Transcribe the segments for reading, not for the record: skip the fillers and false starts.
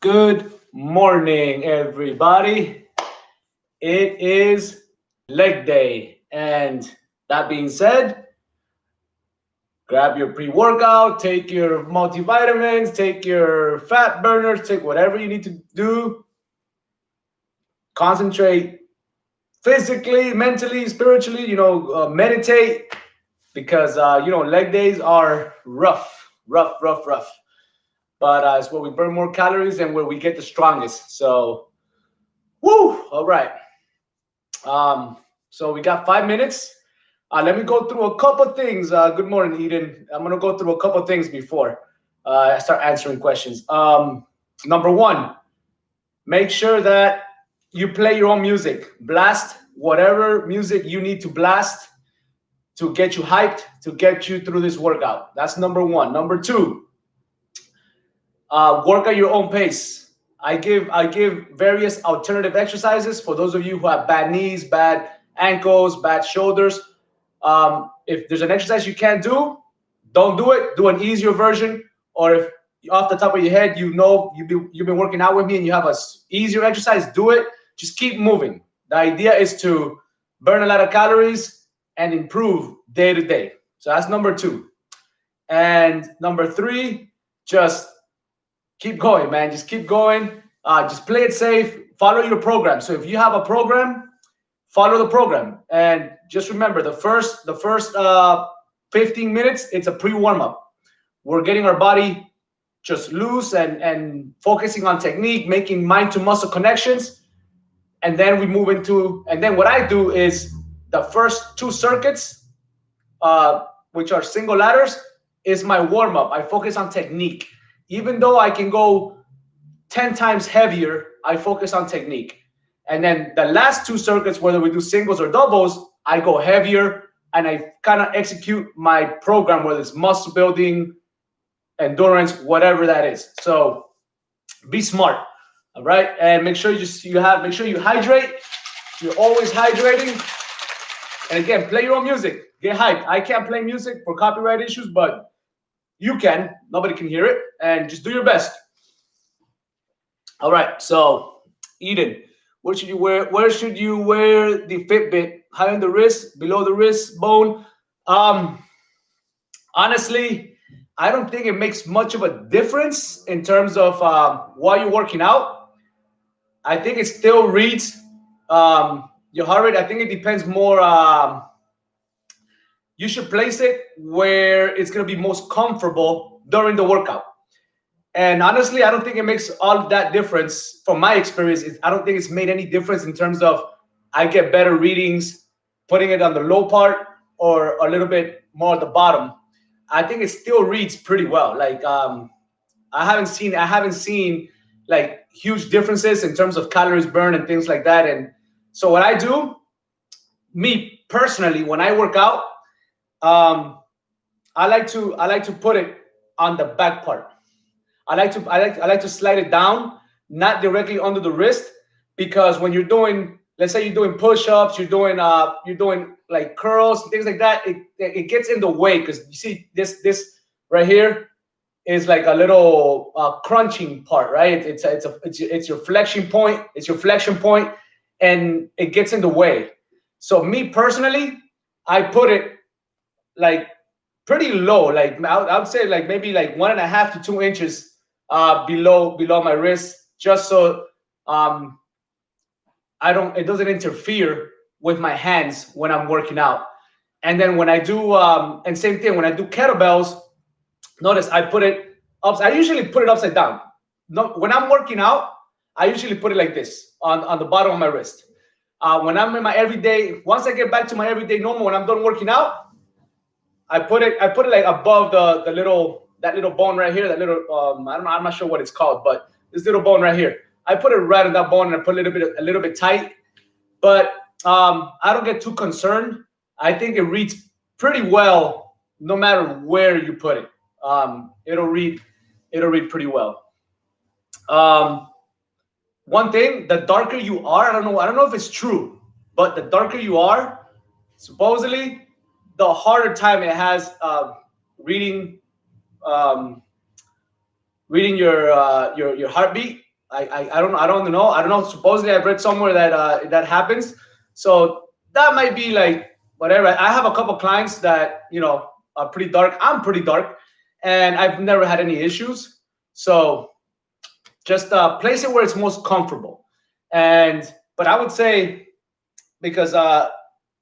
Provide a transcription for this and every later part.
Good morning, everybody. It is leg day. And that being said, grab your pre workout, take your multivitamins, take your fat burners, take whatever you need to do. Concentrate physically, mentally, spiritually, meditate because, leg days are rough. But it's where we burn more calories and where we get the strongest. So, woo, all right. So we got 5 minutes. Let me go through a couple things. Good morning, Eden. I'm gonna go through a couple things before I start answering questions. Number one, make sure that you play your own music. Blast whatever music you need to blast to get you hyped, to get you through this workout. That's number one. Number two, work at your own pace. I give various alternative exercises for those of you who have bad knees, bad ankles, bad shoulders. If there's an exercise you can't do, don't do it. Do an easier version. Or if off the top of your head, you've been working out with me and you have a easier exercise, do it. Just keep moving. The idea is to burn a lot of calories and improve day to day. So that's number two. And number three, just keep going, man. Just keep going. Just play it safe. Follow your program. So if you have a program, follow the program. And just remember, the first 15 minutes, it's a pre-warm-up. We're getting our body just loose and focusing on technique, making mind-to-muscle connections. And then we move into, and then what I do is the first two circuits, which are single ladders, is my warm-up. I focus on technique. Even though I can go 10 times heavier, I focus on technique. And then the last two circuits, whether we do singles or doubles, I go heavier and I kind of execute my program, whether it's muscle building, endurance, whatever that is. So be smart, all right? And make sure make sure you hydrate. You're always hydrating. And again, play your own music. Get hyped. I can't play music for copyright issues, but you can. Nobody can hear it. And just do your best. All right. So, Eden, where should you wear the Fitbit? High on the wrist, below the wrist bone? Honestly, I don't think it makes much of a difference in terms of while you're working out. I think it still reads your heart rate. I think it depends more. You should place it where it's going to be most comfortable during the workout. And honestly, I don't think it makes all that difference from my experience. I don't think it's made any difference in terms of I get better readings putting it on the low part or a little bit more at the bottom. I think it still reads pretty well. Like I haven't seen like huge differences in terms of calories burned and things like that. And so what I do, me personally, when I work out, I like to put it on the back part. I like to slide it down, not directly under the wrist, because when you're doing, let's say you're doing push-ups, you're doing like curls, things like that, it gets in the way because you see this right here is like a little crunching part, right? It's your flexion point. It's your flexion point, and it gets in the way. So me personally, I put it like pretty low, like I would say like maybe like 1.5 to 2 inches below my wrist, just so it doesn't interfere with my hands when I'm working out. And then when I do and same thing when I do kettlebells, notice I put it up. I usually put it upside down. No, when I'm working out, I usually put it like this on the bottom of my wrist. When I'm in my everyday, once I get back to my everyday normal, when I'm done working out, I put it like above that little bone right here. That little I don't know. I'm not sure what it's called, but this little bone right here. I put it right on that bone and I put a little bit tight. But I don't get too concerned. I think it reads pretty well no matter where you put it. It'll read pretty well. One thing, the darker you are, I don't know if it's true, but the darker you are, supposedly, the harder time it has reading your heartbeat. I don't know. Supposedly, I've read somewhere that that happens. So that might be like whatever. I have a couple clients that are pretty dark. I'm pretty dark, and I've never had any issues. So just place it where it's most comfortable. And but I would say because I'm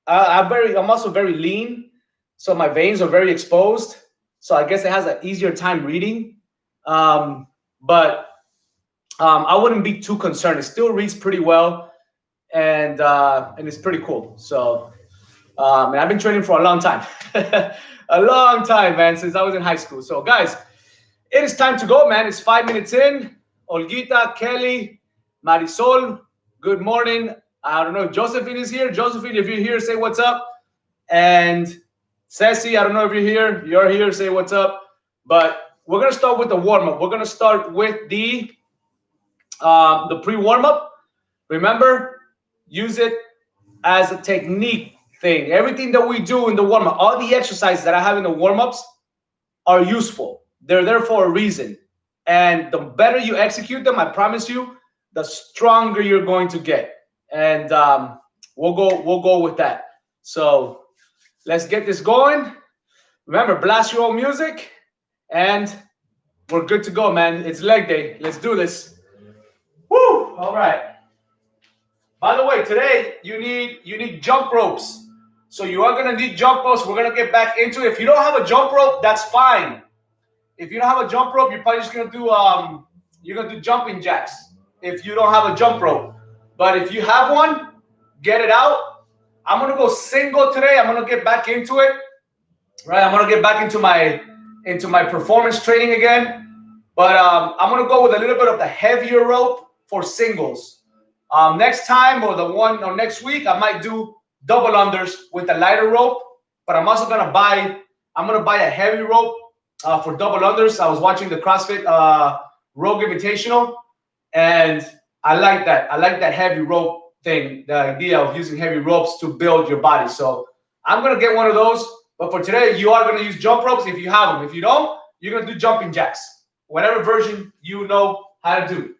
also very lean, so my veins are very exposed. So I guess it has an easier time reading. But I wouldn't be too concerned. It still reads pretty well, and it's pretty cool. So and I've been training for a long time, a long time, man, since I was in high school. So guys, it is time to go, man. It's 5 minutes in. Olguita, Kelly, Marisol, good morning. I don't know if Josephine is here. Josephine, if you're here, say what's up. And Ceci, I don't know if you're here. You're here, say what's up. But we're gonna start with the warm-up. We're gonna start with the pre-warm-up. Remember, use it as a technique thing. Everything that we do in the warm-up, all the exercises that I have in the warm-ups are useful. They're there for a reason. And the better you execute them, I promise you, the stronger you're going to get. And we'll go with that. So let's get this going. Remember, blast your own music, and we're good to go, man. It's leg day. Let's do this. Woo! All right. By the way, today you need jump ropes. So you are gonna need jump ropes. We're gonna get back into it. If you don't have a jump rope, that's fine. If you don't have a jump rope, you're probably just gonna do jumping jacks. If you don't have a jump rope, but if you have one, get it out. I'm gonna go single today. I'm gonna get back into it. Right, I'm gonna get back into my performance training again. But I'm gonna go with a little bit of the heavier rope for singles. Next time or next week, I might do double unders with the lighter rope. But I'm also gonna buy a heavy rope for double unders. I was watching the CrossFit Rogue Invitational, and I like that. I like that heavy rope thing. The idea of using heavy ropes to build your body. So I'm gonna get one of those. But for today, you are gonna use jump ropes if you have them. If you don't, you're gonna do jumping jacks. Whatever version you know how to do.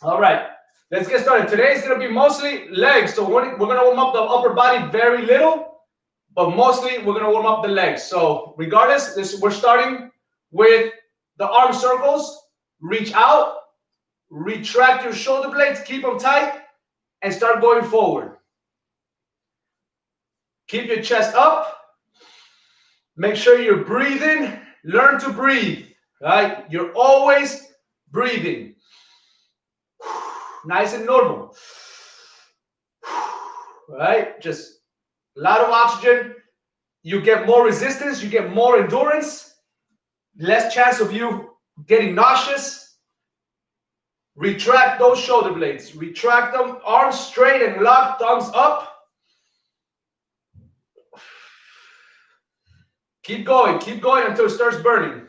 All right, let's get started. Today is gonna be mostly legs. So we're gonna warm up the upper body very little, but mostly we're gonna warm up the legs. So regardless, we're starting with the arm circles. Reach out, retract your shoulder blades, keep them tight, and start going forward. Keep your chest up. Make sure you're breathing. Learn to breathe, right? You're always breathing. Nice and normal. Right? Just a lot of oxygen. You get more resistance. You get more endurance. Less chance of you getting nauseous. Retract those shoulder blades. Retract them. Arms straight and locked. Thumbs up. Keep going until it starts burning.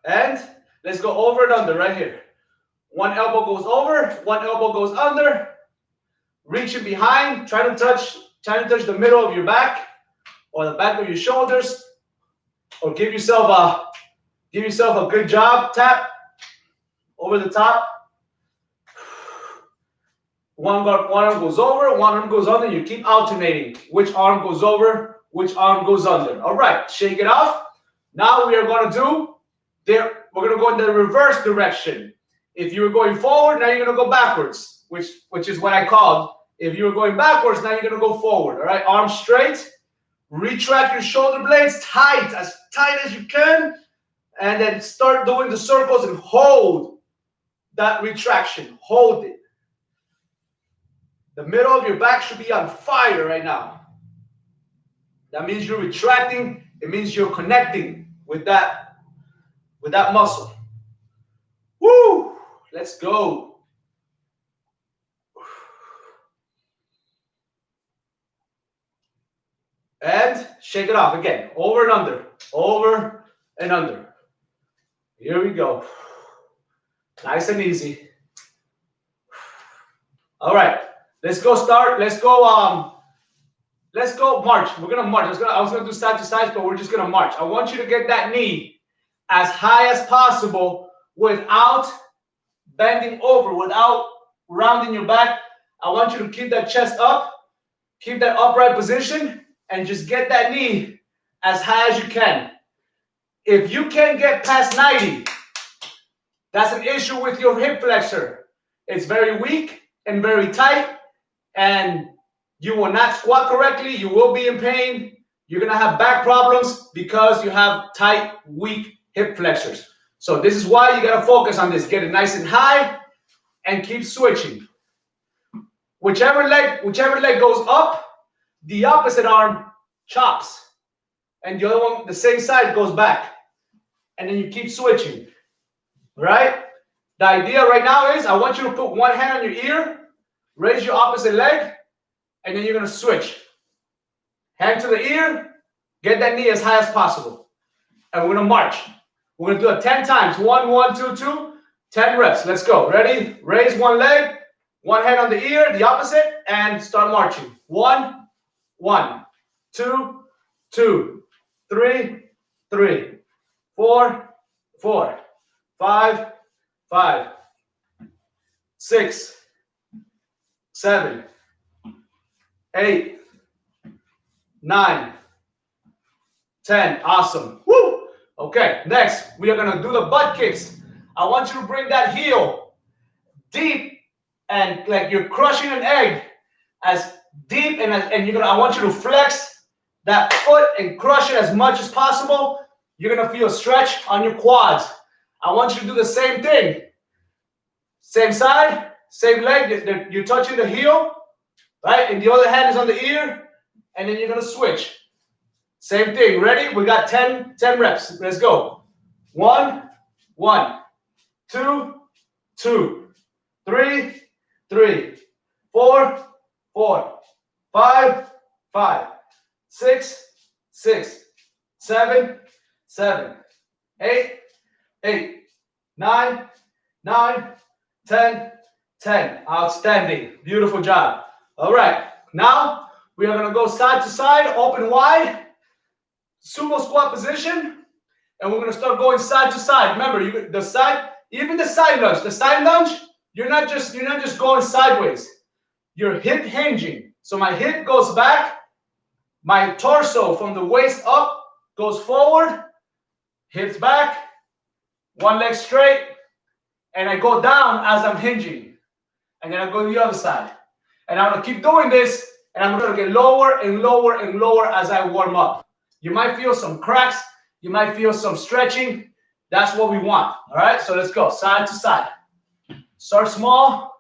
And let's go over and under right here. One elbow goes over, one elbow goes under. Reaching behind, try to touch the middle of your back or the back of your shoulders, or give yourself a good job tap over the top. One arm goes over, one arm goes under. You keep alternating. Which arm goes over, which arm goes under. All right, shake it off. Now we are going to do we're going to go in the reverse direction. If you were going forward, now you're going to go backwards, which is what I called. If you were going backwards, now you're going to go forward. All right, arms straight. Retract your shoulder blades as tight as you can, and then start doing the circles and hold that retraction. Hold it. The middle of your back should be on fire right now. That means you're retracting. It means you're connecting with that muscle. Woo! Let's go. And shake it off again. Over and under. Over and under. Here we go. Nice and easy. All right. Let's go start. Let's go march. We're gonna march. I was gonna do side to side, but we're just gonna march. I want you to get that knee as high as possible without bending over, without rounding your back. I want you to keep that chest up, keep that upright position, and just get that knee as high as you can. If you can't get past 90, that's an issue with your hip flexor. It's very weak and very tight, and you will not squat correctly. You will be in pain. You're going to have back problems because you have tight, weak hip flexors. So this is why you got to focus on this. Get it nice and high and keep switching. Whichever leg goes up, the opposite arm chops. And the other one, the same side, goes back. And then you keep switching. All right? The idea right now is I want you to put one hand on your ear, raise your opposite leg, and then you're going to switch. Hand to the ear, get that knee as high as possible. And we're going to march. We're going to do it 10 times. 1, 1, 2, 2. 10 reps. Let's go. Ready? Raise one leg, one hand on the ear, the opposite, and start marching. 1, 1, 2, 2, 3, 3, 4, 4, 5, 5, 6, 7, 8, 9, 10. Awesome. Woo! Okay, next we are going to do the butt kicks. I want you to bring that heel deep and like you're crushing an egg, as deep and you're gonna. I want you to flex that foot and crush it as much as possible. You're gonna feel a stretch on your quads. I want you to do the same thing. Same side, same leg. You're touching the heel, right? And the other hand is on the ear, and then you're gonna switch. Same thing. Ready? We got 10 reps. Let's go. 1, 1, 2, 2, 3, 3, 4, 4, 5, 5, 6, 6, 7, 7, 8, 8, 9, 9, 10, 10. Outstanding. Beautiful job. All right. Now we are going to go side to side, open wide, sumo squat position, and we're going to start going side to side. Remember, even the side lunge. The side lunge, you're not just going sideways. You're hip hinging. So my hip goes back, my torso from the waist up goes forward, hips back, one leg straight, and I go down as I'm hinging. And then I go to the other side. And I'm going to keep doing this, and I'm going to get lower and lower and lower as I warm up. You might feel some cracks. You might feel some stretching. That's what we want. All right, so let's go side to side. Start small,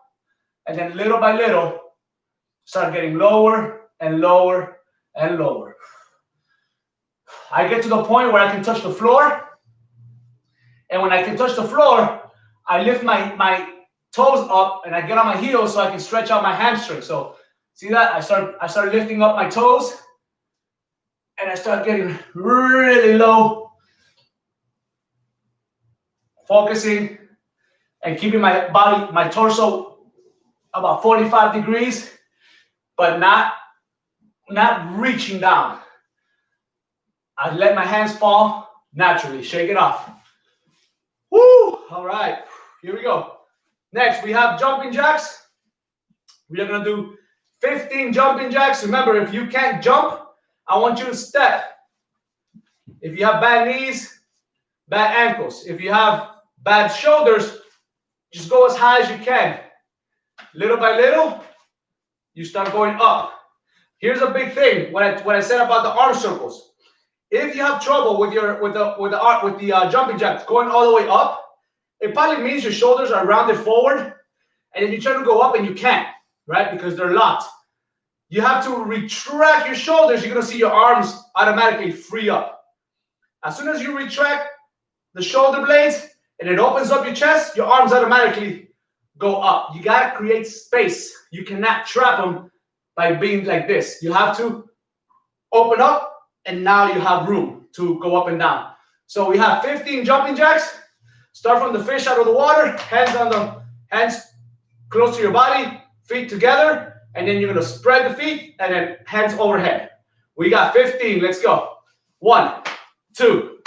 and then little by little, start getting lower and lower and lower. I get to the point where I can touch the floor. And when I can touch the floor, I lift my toes up and I get on my heels so I can stretch out my hamstring. So see that? I start lifting up my toes and I start getting really low. Focusing and keeping my body, my torso about 45 degrees, but not reaching down. I let my hands fall naturally. Shake it off. Woo! All right, here we go. Next, we have jumping jacks. We are going to do 15 jumping jacks. Remember, if you can't jump, I want you to step. If you have bad knees, bad ankles, if you have bad shoulders, just go as high as you can. Little by little, you start going up. Here's a big thing. When I said about the arm circles, if you have trouble with the jumping jacks going all the way up, it probably means your shoulders are rounded forward, and then you try to go up and you can't, right? Because they're locked. You have to retract your shoulders. You're gonna see your arms automatically free up. As soon as you retract the shoulder blades and it opens up your chest, your arms automatically go up. You gotta create space. You cannot trap them by being like this. You have to open up, and now you have room to go up and down. So we have 15 jumping jacks. Start from the fish out of the water, hands close to your body, feet together, and then you're gonna spread the feet and then hands overhead. We got 15. Let's go. 1, 2,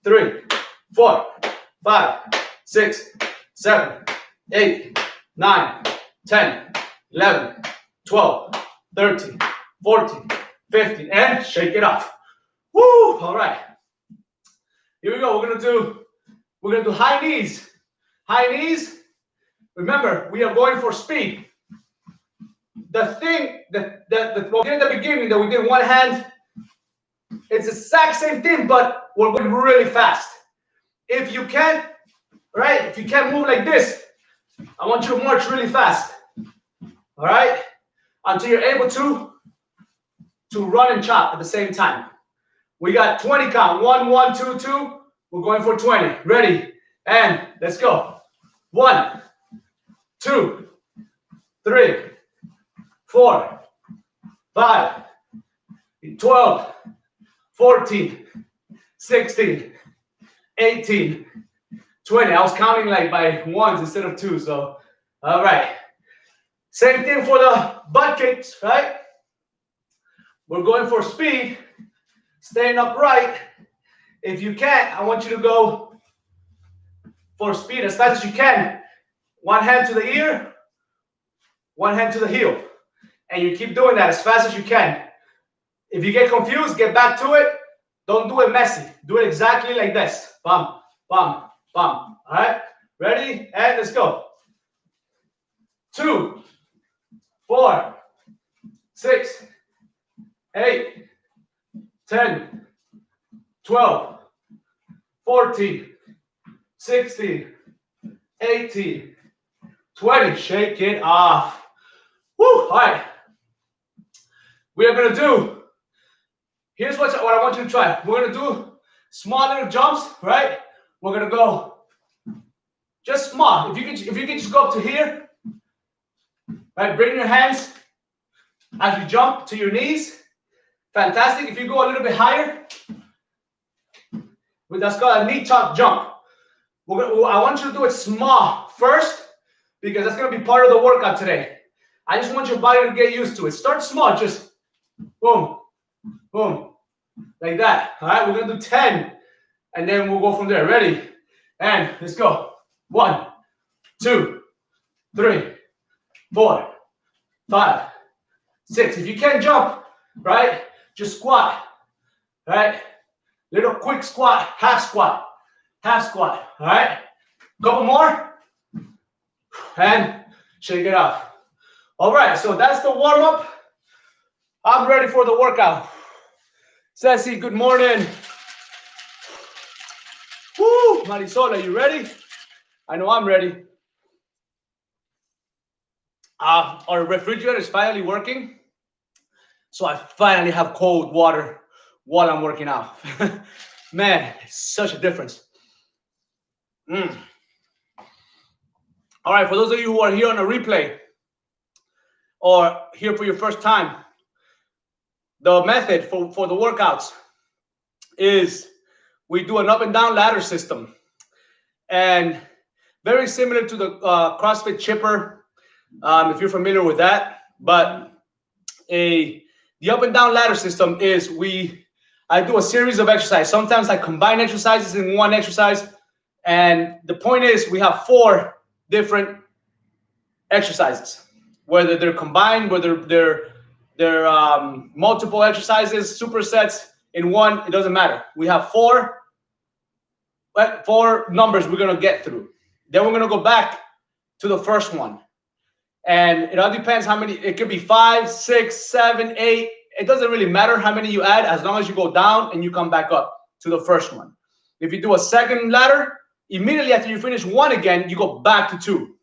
3, 4, 5, 6, 7, 8, 9, 10, 11, 12, 13, 14, 15, and shake it off. Woo! All right. Here we go. We're gonna do high knees. High knees. Remember, we are going for speed. The thing that what we did at the beginning that we did one hand, it's the exact same thing, but we're going really fast. If you can't, right? If you can't move like this, I want you to march really fast. All right? Until you're able to run and chop at the same time. We got 20 count. 1, 1, 2, 2. We're going for 20. Ready? And let's go. 1, 2, 3, 4, 5, 12, 14, 16, 18, 20. I was counting like by ones instead of two. So, all right. Same thing for the butt kicks, right? We're going for speed, staying upright. If you can't, I want you to go for speed as fast as you can. One hand to the ear, one hand to the heel. And you keep doing that as fast as you can. If you get confused, get back to it. Don't do it messy. Do it exactly like this. Bum, bum, bum. All right? Ready? And let's go. 2, 4, 6, 8, 10, 12, 14, 16, 18, 20. Shake it off. Woo! All right. We are going to do, here's what I want you to try. We're going to do small little jumps, right? We're going to go just small. If you can just go up to here, right? Bring your hands as you jump to your knees. Fantastic. If you go a little bit higher, that's called a Kneetuck jump. I want you to do it small first because that's going to be part of the workout today. I just want your body to get used to it. Start small, just boom, boom, like that. All right, we're going to do 10, and then we'll go from there. Ready? And let's go. 1, 2, 3, 4, 5, 6. If you can't jump, right, just squat, right? Little quick squat, half squat, all right? Couple more, and shake it off. All right, so that's the warm-up. I'm ready for the workout. Ceci, good morning. Woo, Marisol, are you ready? I know I'm ready. Our refrigerator is finally working, so I finally have cold water while I'm working out. Man, it's such a difference. All right, for those of you who are here on a replay or here for your first time, the method for the workouts is we do an up and down ladder system, and very similar to the CrossFit chipper, if you're familiar with that. But the up and down ladder system is I do a series of exercises. Sometimes I combine exercises in one exercise, and the point is we have 4 different exercises, whether they're combined, whether they're multiple exercises, supersets in one, it doesn't matter. We have 4 numbers we're going to get through. Then we're going to go back to the first one. And it all depends how many, it could be 5, 6, 7, 8. It doesn't really matter how many you add as long as you go down and you come back up to the first one. If you do a second ladder, immediately after you finish 1 again, you go back to 2,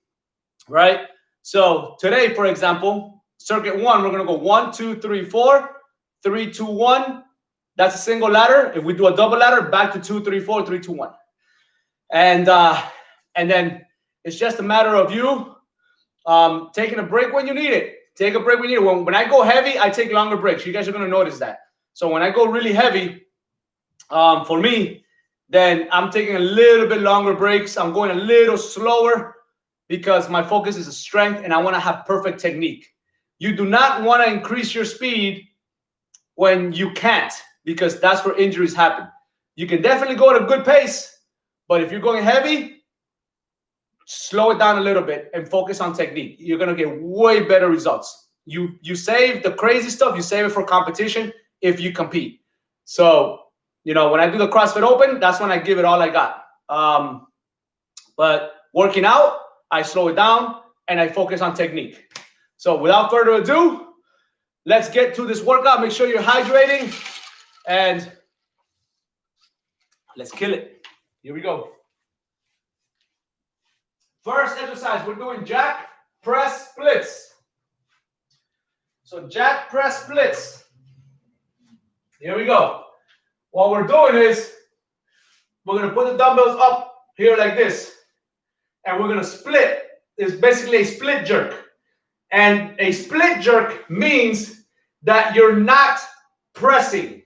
right? So today, for example, circuit 1, we're going to go 1, 2, 3, 4, 3, 2, 1. That's a single ladder. If we do a double ladder, back to 2, 3, 4, 3, 2, 1. And then it's just a matter of you taking a break when you need it. Take a break when you need it. When I go heavy, I take longer breaks. You guys are going to notice that. So when I go really heavy, for me, then I'm taking a little bit longer breaks. I'm going a little slower because my focus is strength and I want to have perfect technique. You do not want to increase your speed when you can't, because that's where injuries happen. You can definitely go at a good pace, But if you're going heavy, slow it down a little bit and focus on technique. You're gonna get way better results. You save the crazy stuff, you save it for competition if you compete. So, you know, when I do the CrossFit Open, that's when I give it all I got. But working out, I slow it down and I focus on technique. So without further ado, let's get to this workout. Make sure you're hydrating and let's kill it. Here we go. First exercise, we're doing jack press splits. So jack press splits. Here we go. What we're doing is we're going to put the dumbbells up here like this. And we're going to split. It's basically a split jerk. And a split jerk means that you're not pressing.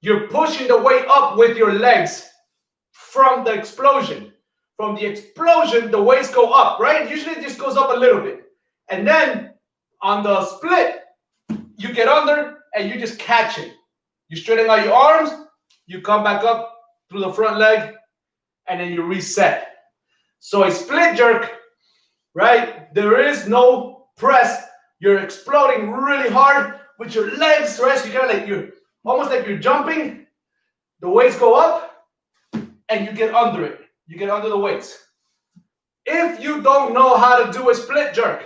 You're pushing the weight up with your legs from the explosion. From the explosion, the weights go up, right? Usually it just goes up a little bit. And then on the split, you get under and you just catch it. You straighten out your arms, you come back up through the front leg, and then you reset. So a split jerk, right? There is no press. You're exploding really hard with your legs, right? So you kind of like you're almost like you're jumping. The weights go up, and you get under it. You get under the weights. If you don't know how to do a split jerk,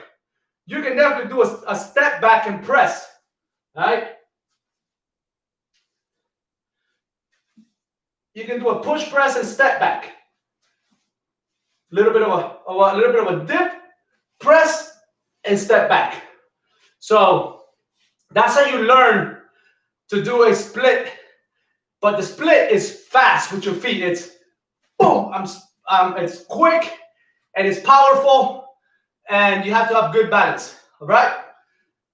you can definitely do a step back and press, right? You can do a push press and step back. A little bit of a dip, press, and step back. So that's how you learn to do a split. But the split is fast with your feet. It's boom, it's quick and it's powerful, and you have to have good balance. All right?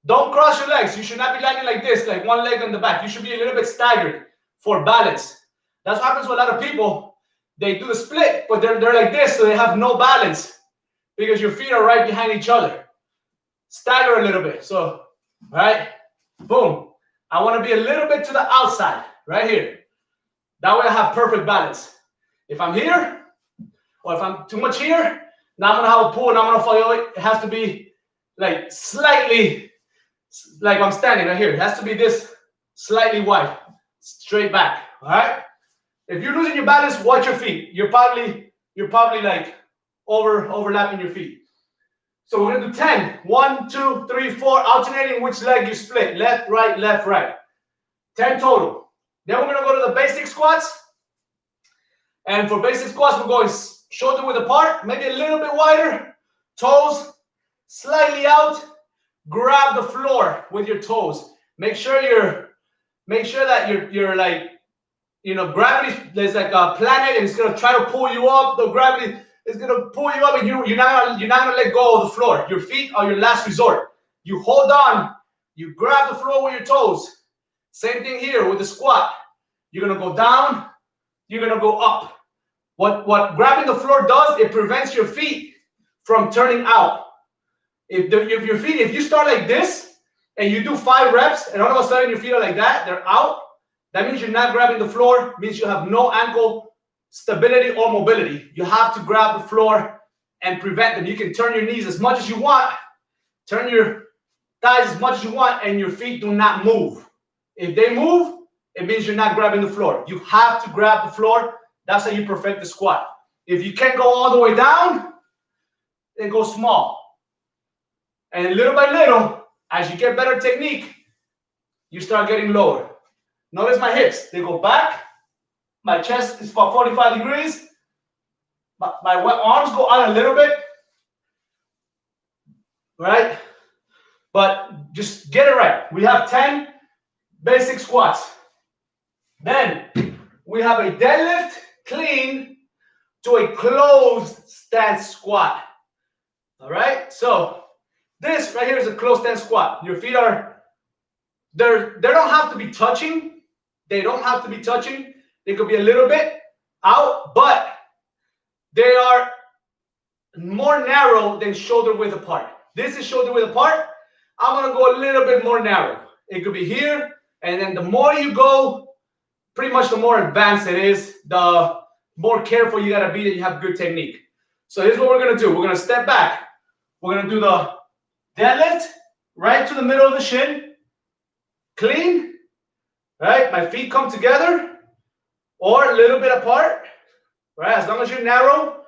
Don't cross your legs. You should not be landing like this, like one leg on the back. You should be a little bit staggered for balance. That's what happens to a lot of people. They do the split, but they're like this, so they have no balance because your feet are right behind each other. Stagger a little bit. So, all right, boom. I want to be a little bit to the outside, right here. That way I have perfect balance. If I'm here, or if I'm too much here, now I'm going to have a pull and I'm going to fall. It has to be like slightly, like I'm standing right here. It has to be this slightly wide, straight back, all right? If you're losing your balance, watch your feet. You're probably like overlapping your feet. So we're gonna do 10. 1, 2, 3, 4, alternating which leg you split. Left, right, left, right. 10 total. Then we're gonna go to the basic squats. And for basic squats, we're going shoulder width apart, maybe a little bit wider, toes slightly out. Grab the floor with your toes. Make sure that you're like, you know, gravity, there's like a planet and it's gonna try to pull you up. The gravity is gonna pull you up and you're not gonna let go of the floor. Your feet are your last resort. You hold on, you grab the floor with your toes. Same thing here with the squat. You're gonna go down, you're gonna go up. What grabbing the floor does, it prevents your feet from turning out. If you start like this and you do 5 reps and all of a sudden your feet are like that, they're out. That means you're not grabbing the floor, means you have no ankle stability or mobility. You have to grab the floor and prevent them. You can turn your knees as much as you want, turn your thighs as much as you want, and your feet do not move. If they move, it means you're not grabbing the floor. You have to grab the floor. That's how you perfect the squat. If you can't go all the way down, then go small. And little by little, as you get better technique, you start getting lower. Notice my hips, they go back. My chest is about 45 degrees. My arms go out a little bit. Right? But just get it right. We have 10 basic squats. Then we have a deadlift clean to a closed stance squat. All right? So this right here is a closed stance squat. Your feet are, they don't have to be touching. They don't have to be touching. They could be a little bit out, but they are more narrow than shoulder width apart. This is shoulder width apart. I'm going to go a little bit more narrow. It could be here, and then the more you go, pretty much the more advanced it is. The more careful you gotta be that you have good technique. So here's what we're gonna do. We're gonna step back. We're gonna do the deadlift right to the middle of the shin, clean, right? My feet come together or a little bit apart, right? As long as you're narrow,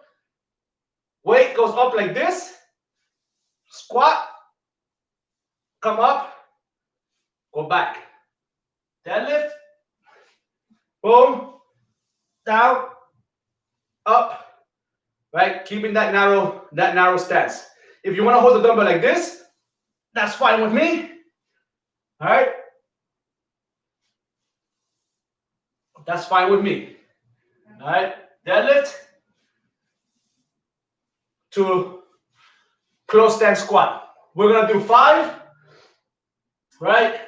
weight goes up like this, squat, come up, go back. Deadlift, boom, down, up, right? Keeping that narrow stance. If you want to hold the dumbbell like this, that's fine with me. All right? That's fine with me. All right? Deadlift to close stance squat. We're going to do 5, right?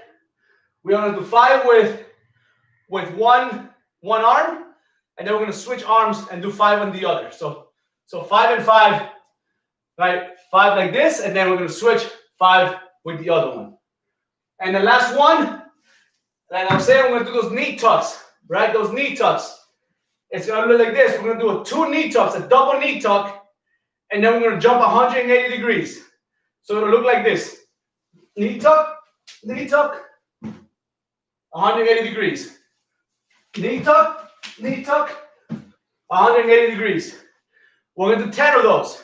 We're going to do 5 with one arm, and then we're going to switch arms and do 5 on the other. So 5 and 5, right? 5 like this, and then we're going to switch 5 with the other one. And the last one, like I'm saying, we're going to do those knee tucks, right? Those knee tucks. It's going to look like this. We're going to do 2 knee tucks, a double knee tuck, and then we're going to jump 180 degrees. So it'll look like this. Knee tuck, 180 degrees. Knee tuck, 180 degrees. We're going to do 10 of those.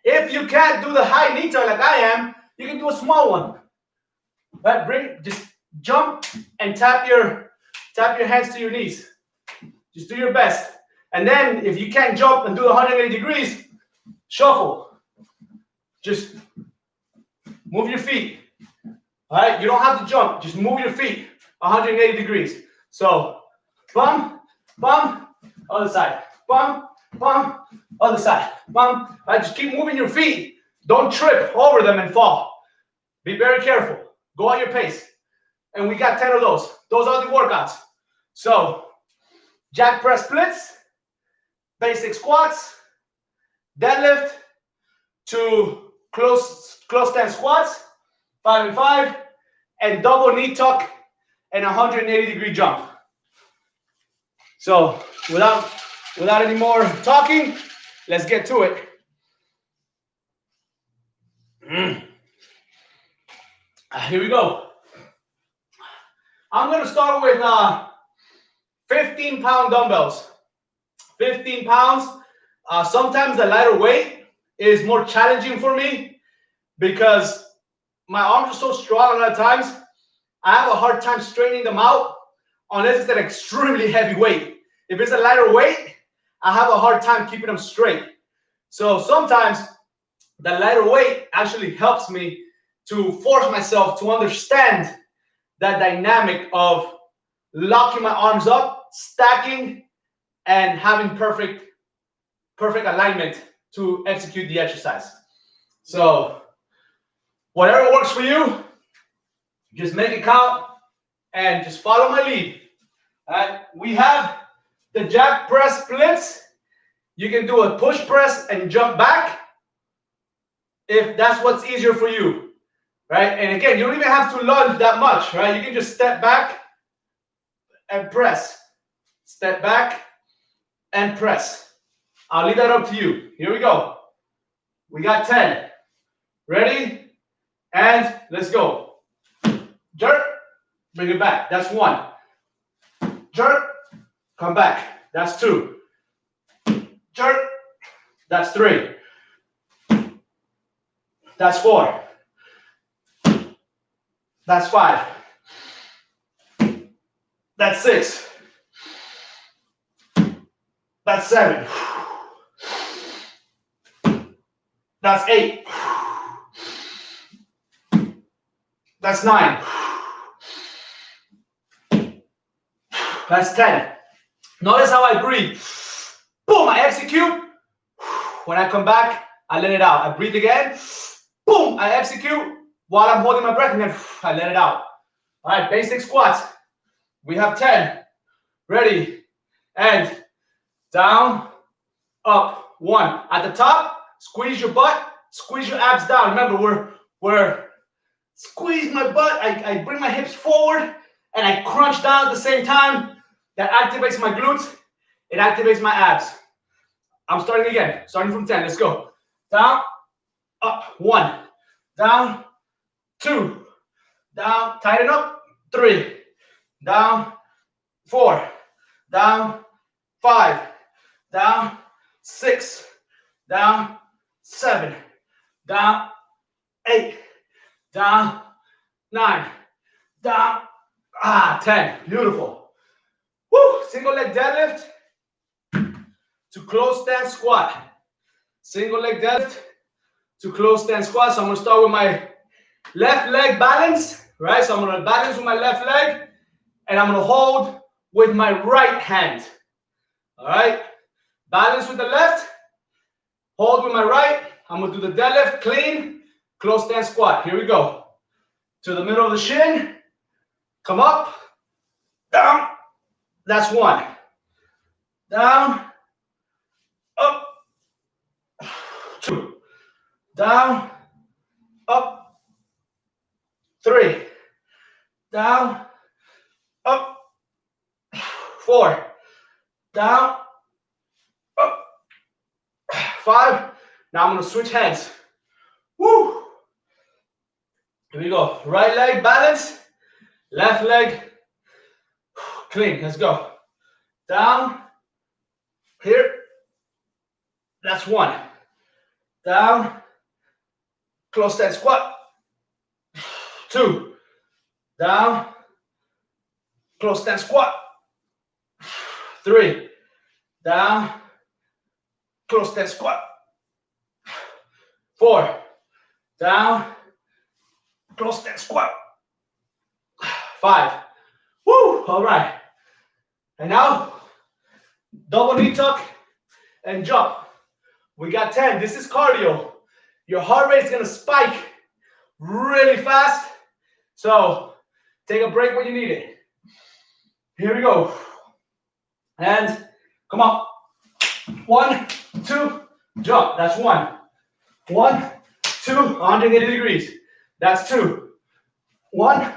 If you can't do the high knee tuck like I am, you can do a small one. Right? Just jump and tap your hands to your knees. Just do your best. And then if you can't jump and do the 180 degrees, shuffle. Just move your feet. All right? You don't have to jump. Just move your feet 180 degrees. So, bum, bum, other side. Bum, bum, other side. Bum. All right? Just keep moving your feet. Don't trip over them and fall. Be very careful. Go at your pace. And we got 10 of those. Those are the workouts. So, jack press splits, basic squats, deadlift to close stance squats, 5 and 5, and double knee tuck and 180 degree jump. So, without any more talking, let's get to it. Here we go. I'm going to start with 15-pound dumbbells. 15 pounds. Sometimes the lighter weight is more challenging for me because my arms are so strong a lot of times. I have a hard time straightening them out unless it's an extremely heavy weight. If it's a lighter weight, I have a hard time keeping them straight. So sometimes the lighter weight actually helps me to force myself to understand that dynamic of locking my arms up, stacking, and having perfect alignment to execute the exercise. So whatever works for you, just make it count and just follow my lead. All right? We have the jack press splits. You can do a push press and jump back if that's what's easier for you, right? And again, you don't even have to lunge that much, right? You can just step back and press. Step back and press. I'll leave that up to you. Here we go. We got 10. Ready? And let's go. Jerk, bring it back. That's 1. Jerk, come back. That's 2. Jerk, that's 3. That's 4. That's 5. That's 6. That's 7. That's 8. That's 9. That's 10. Notice how I breathe. Boom, I execute. When I come back, I let it out. I breathe again. Boom, I execute while I'm holding my breath, and then I let it out. All right, basic squats. We have 10. Ready? And down, up, 1. At the top, squeeze your butt, squeeze your abs down. Remember, we're squeeze my butt. I bring my hips forward and I crunch down at the same time. That activates my glutes. It activates my abs. I'm starting again, starting from 10. Let's go. Down, up, 1. Down, 2. Down, tighten up, 3. Down, 4. Down, 5. Down, 6. Down, 7. Down, 8. Down, 9. Down, 10. Beautiful. Woo! Single leg deadlift to close stance squat. Single leg deadlift to close stance squat. So I'm going to start with my left leg balance, right? So I'm going to balance with my left leg, and I'm going to hold with my right hand. All right? Balance with the left, hold with my right. I'm going to do the deadlift, clean, close stance squat. Here we go. To the middle of the shin. Come up, down. That's 1. Down, up, 2. Down, up, 3. Down, up, 4. Down, up, 5. Now I'm going to switch hands. Woo! Here we go. Right leg balance, left leg clean. Let's go. Down, here. That's 1. Down, close stance squat. 2. Down, close stance squat. 3. Down, close stance squat. 4. Down, close stance squat. 5. Woo! All right. And now, double knee tuck and jump. We got 10. This is cardio. Your heart rate is going to spike really fast. So take a break when you need it. Here we go. And come on. 1, 2, jump. That's 1. 1, 2, 180 degrees. That's 2. 1,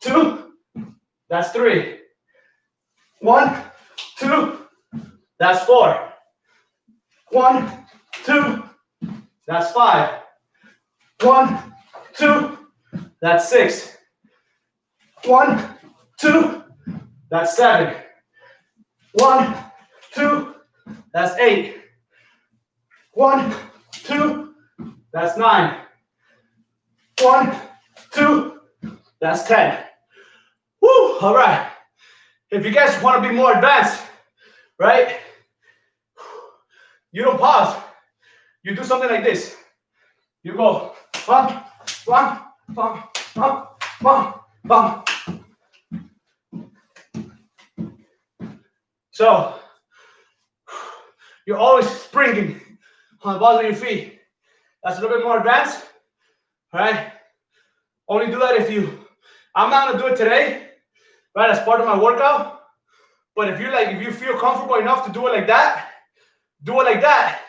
2. That's 3. 1, 2. That's 4. 1, 2. That's 5. 1, 2. That's 6. 1, 2. That's 7. 1, 2. That's 8. 1, 2. That's 9. 1, 2. That's 10. Woo! All right. If you guys want to be more advanced, right? You don't pause. You do something like this. You go bum, bum, bum, bum, bum, bum. So you're always springing on the balls of your feet. That's a little bit more advanced, right? Only do that if you. I'm not gonna do it today, right? As part of my workout. But if you feel comfortable enough to do it like that, do it like that.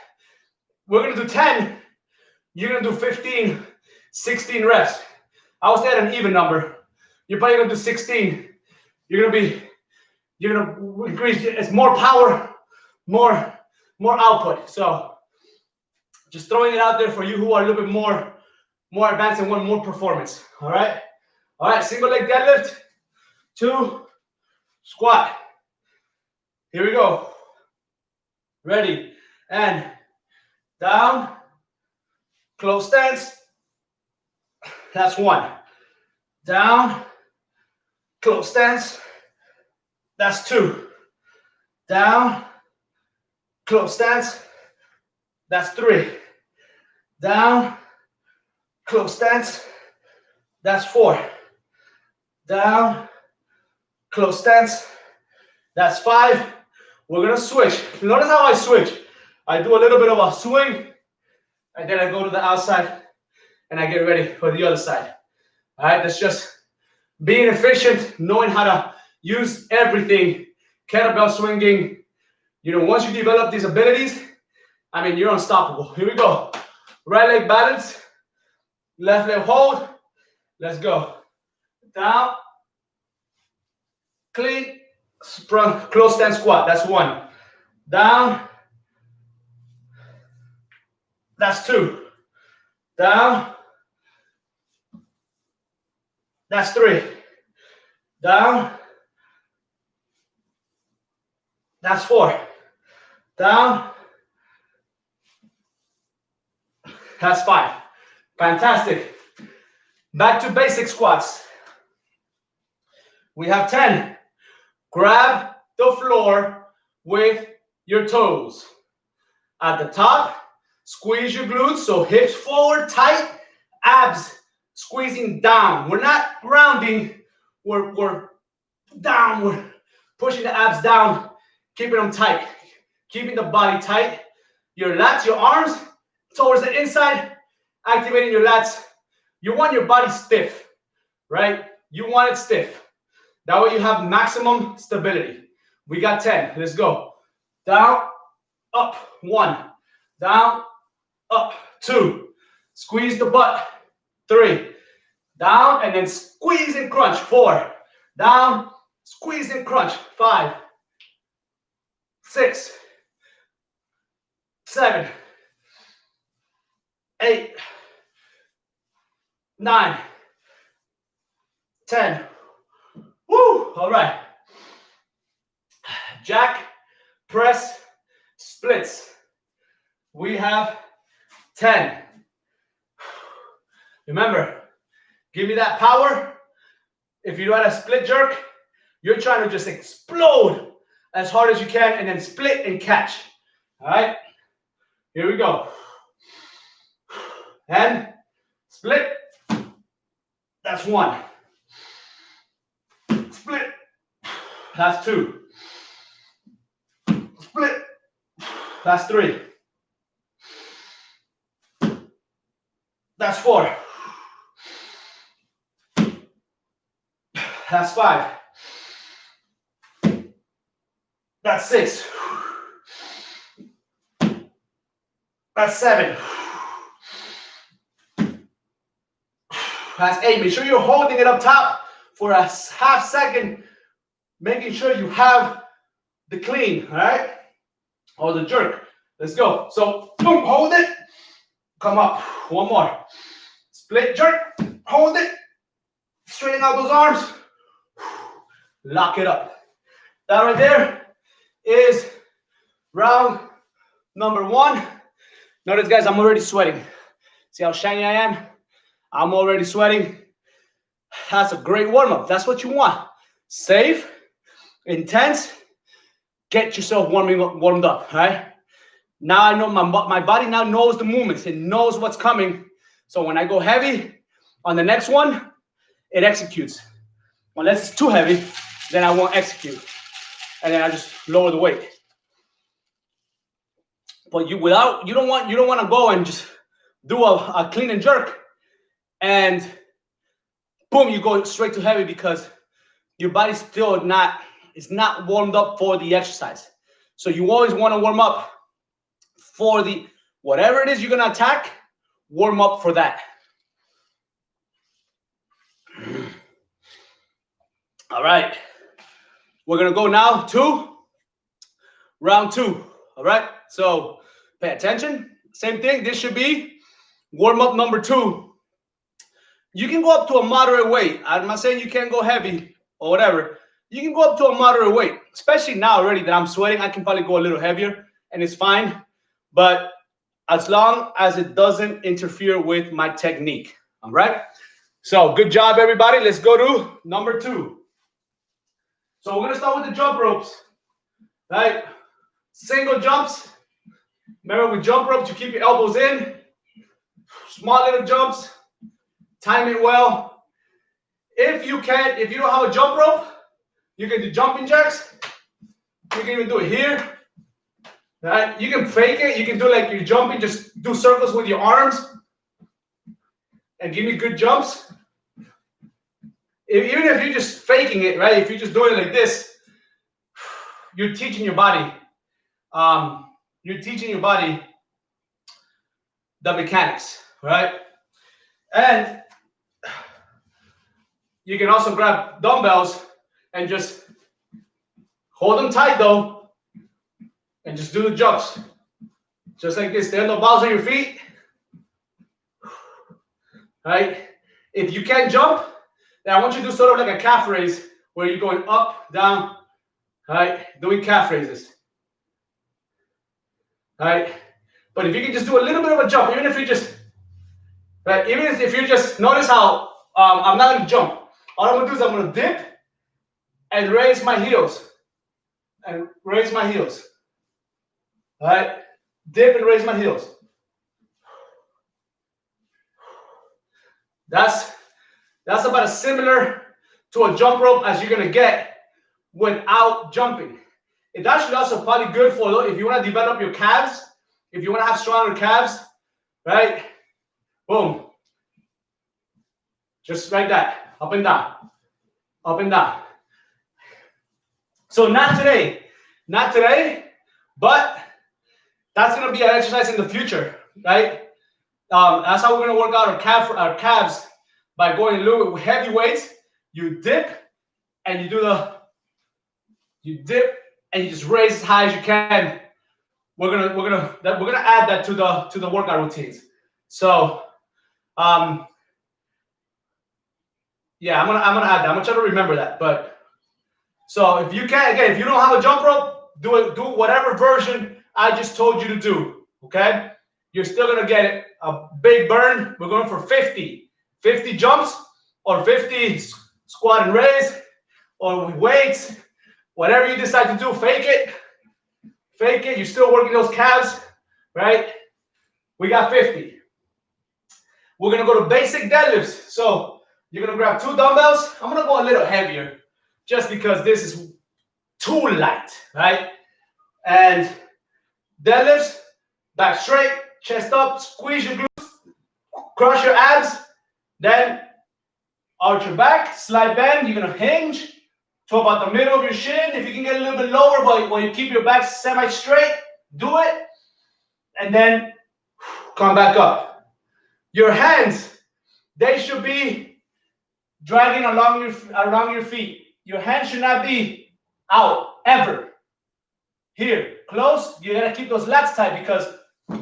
We're gonna do 10. You're gonna do 15, 16 reps. I would say at an even number. You're probably gonna do 16. You're gonna increase. It's more power, more output. So just throwing it out there for you who are a little bit more advanced and want more performance. All right. Single leg deadlift, 2, squat. Here we go. Ready, and down, close stance. That's 1. Down, close stance. That's 2. Down, close stance. That's 3. Down, close stance. That's 4. Down, close stance. That's 5. We're gonna switch. Notice how I switch. I do a little bit of a swing, and then I go to the outside, and I get ready for the other side. All right, that's just being efficient, knowing how to use everything. Kettlebell swinging. Once you develop these abilities, you're unstoppable. Here we go. Right leg balance, left leg hold. Let's go. Down, clean, sprung, close stance squat. That's 1. down. That's 2. Down. That's 3. Down. That's 4. Down. That's 5. Fantastic. Back to basic squats. We have 10. Grab the floor with your toes. At the top, squeeze your glutes, so hips forward, tight, abs squeezing down. We're not rounding, we're down, we're pushing the abs down, keeping them tight, keeping the body tight. Your lats, your arms towards the inside, activating your lats. You want your body stiff, right? You want it stiff. That way you have maximum stability. We got 10. Let's go. Down, up, 1. Down, up, 2. Squeeze the butt, 3. Down, and then squeeze and crunch, 4. Down, squeeze and crunch, 5. 6. 7. 8. 9. 10. Woo! All right. Jack, press, splits. We have 10. Remember, give me that power. If you do a split jerk, you're trying to just explode as hard as you can and then split and catch. All right? Here we go. And split. That's 1. Split. That's 2. Split. That's 3. That's 4. That's 5. That's 6. That's 7. That's 8. Make sure you're holding it up top for a half second, making sure you have the clean, all right? Or the jerk. Let's go. So, boom, hold it. Come up. 1 more. Split jerk. Hold it. Straighten out those arms. Lock it up. That right there is round number 1. Notice, guys, I'm already sweating. See how shiny I am? I'm already sweating. That's a great warm-up. That's what you want. Safe, intense. Get yourself warmed up, all right? Now I know my body now knows the movements. It knows what's coming. So when I go heavy on the next one, it executes. Unless it's too heavy, then I won't execute. And then I just lower the weight. But you don't want to go and just do a clean and jerk and boom, you go straight to heavy because your body's still not warmed up for the exercise. So you always want to warm up for the whatever it is you're gonna attack, warm up for that. All right. We're gonna go now to round 2. All right. So pay attention. Same thing. This should be warm up number 2. You can go up to a moderate weight. I'm not saying you can't go heavy or whatever. You can go up to a moderate weight, especially now already that I'm sweating. I can probably go a little heavier and it's fine. But as long as it doesn't interfere with my technique. All right. So good job, everybody. Let's go to number 2. So we're going to start with the jump ropes. Right? Single jumps. Remember, with jump ropes, you keep your elbows in. Small little jumps. Time it well. If you don't have a jump rope, you can do jumping jacks. You can even do it here. Right? You can fake it. You can do like you're jumping, just do circles with your arms and give me good jumps. Even if you're just faking it, right? If you're just doing it like this, you're teaching your body. You're teaching your body the mechanics, right? And you can also grab dumbbells and just hold them tight though. And just do the jumps. Just like this. There are no balls on your feet. Right? If you can't jump, then I want you to do sort of like a calf raise where you're going up, down, right? Doing calf raises. Right? But if you can just do a little bit of a jump, even if you just, right? Even if you just, notice how I'm not going to jump. All I'm going to do is I'm going to dip and raise my heels. And raise my heels. All right? Dip and raise my heels. That's about as similar to a jump rope as you're going to get without jumping. It's actually also probably good for if you want to develop your calves, if you want to have stronger calves, right? Boom. Just like that. Up and down. Up and down. So not today, but that's going to be an exercise in the future, right? That's how we're going to work out our calves by going a little bit with heavy weights. You dip and you dip and you just raise as high as you can. We're gonna add that to the workout routines. So yeah, I'm gonna add that. I'm gonna try to remember that. But so if you can, again, if you don't have a jump rope, do whatever version I just told you to do. Okay, you're still gonna get a big burn. We're going for 50 jumps or 50 squat and raise or with weights, whatever you decide to do. Fake it. You're still working those calves, right? We got 50. We're gonna go to basic deadlifts. So you're gonna grab 2 dumbbells. I'm gonna go a little heavier just because this is too light, right? And deadlifts, back straight, chest up, squeeze your glutes, crush your abs, then arch your back, slide bend. You're gonna hinge to about the middle of your shin. If you can get a little bit lower, but when you keep your back semi-straight, do it. And then come back up. Your hands, they should be dragging along your feet. Your hands should not be out ever. Here, close. You gotta keep those lats tight because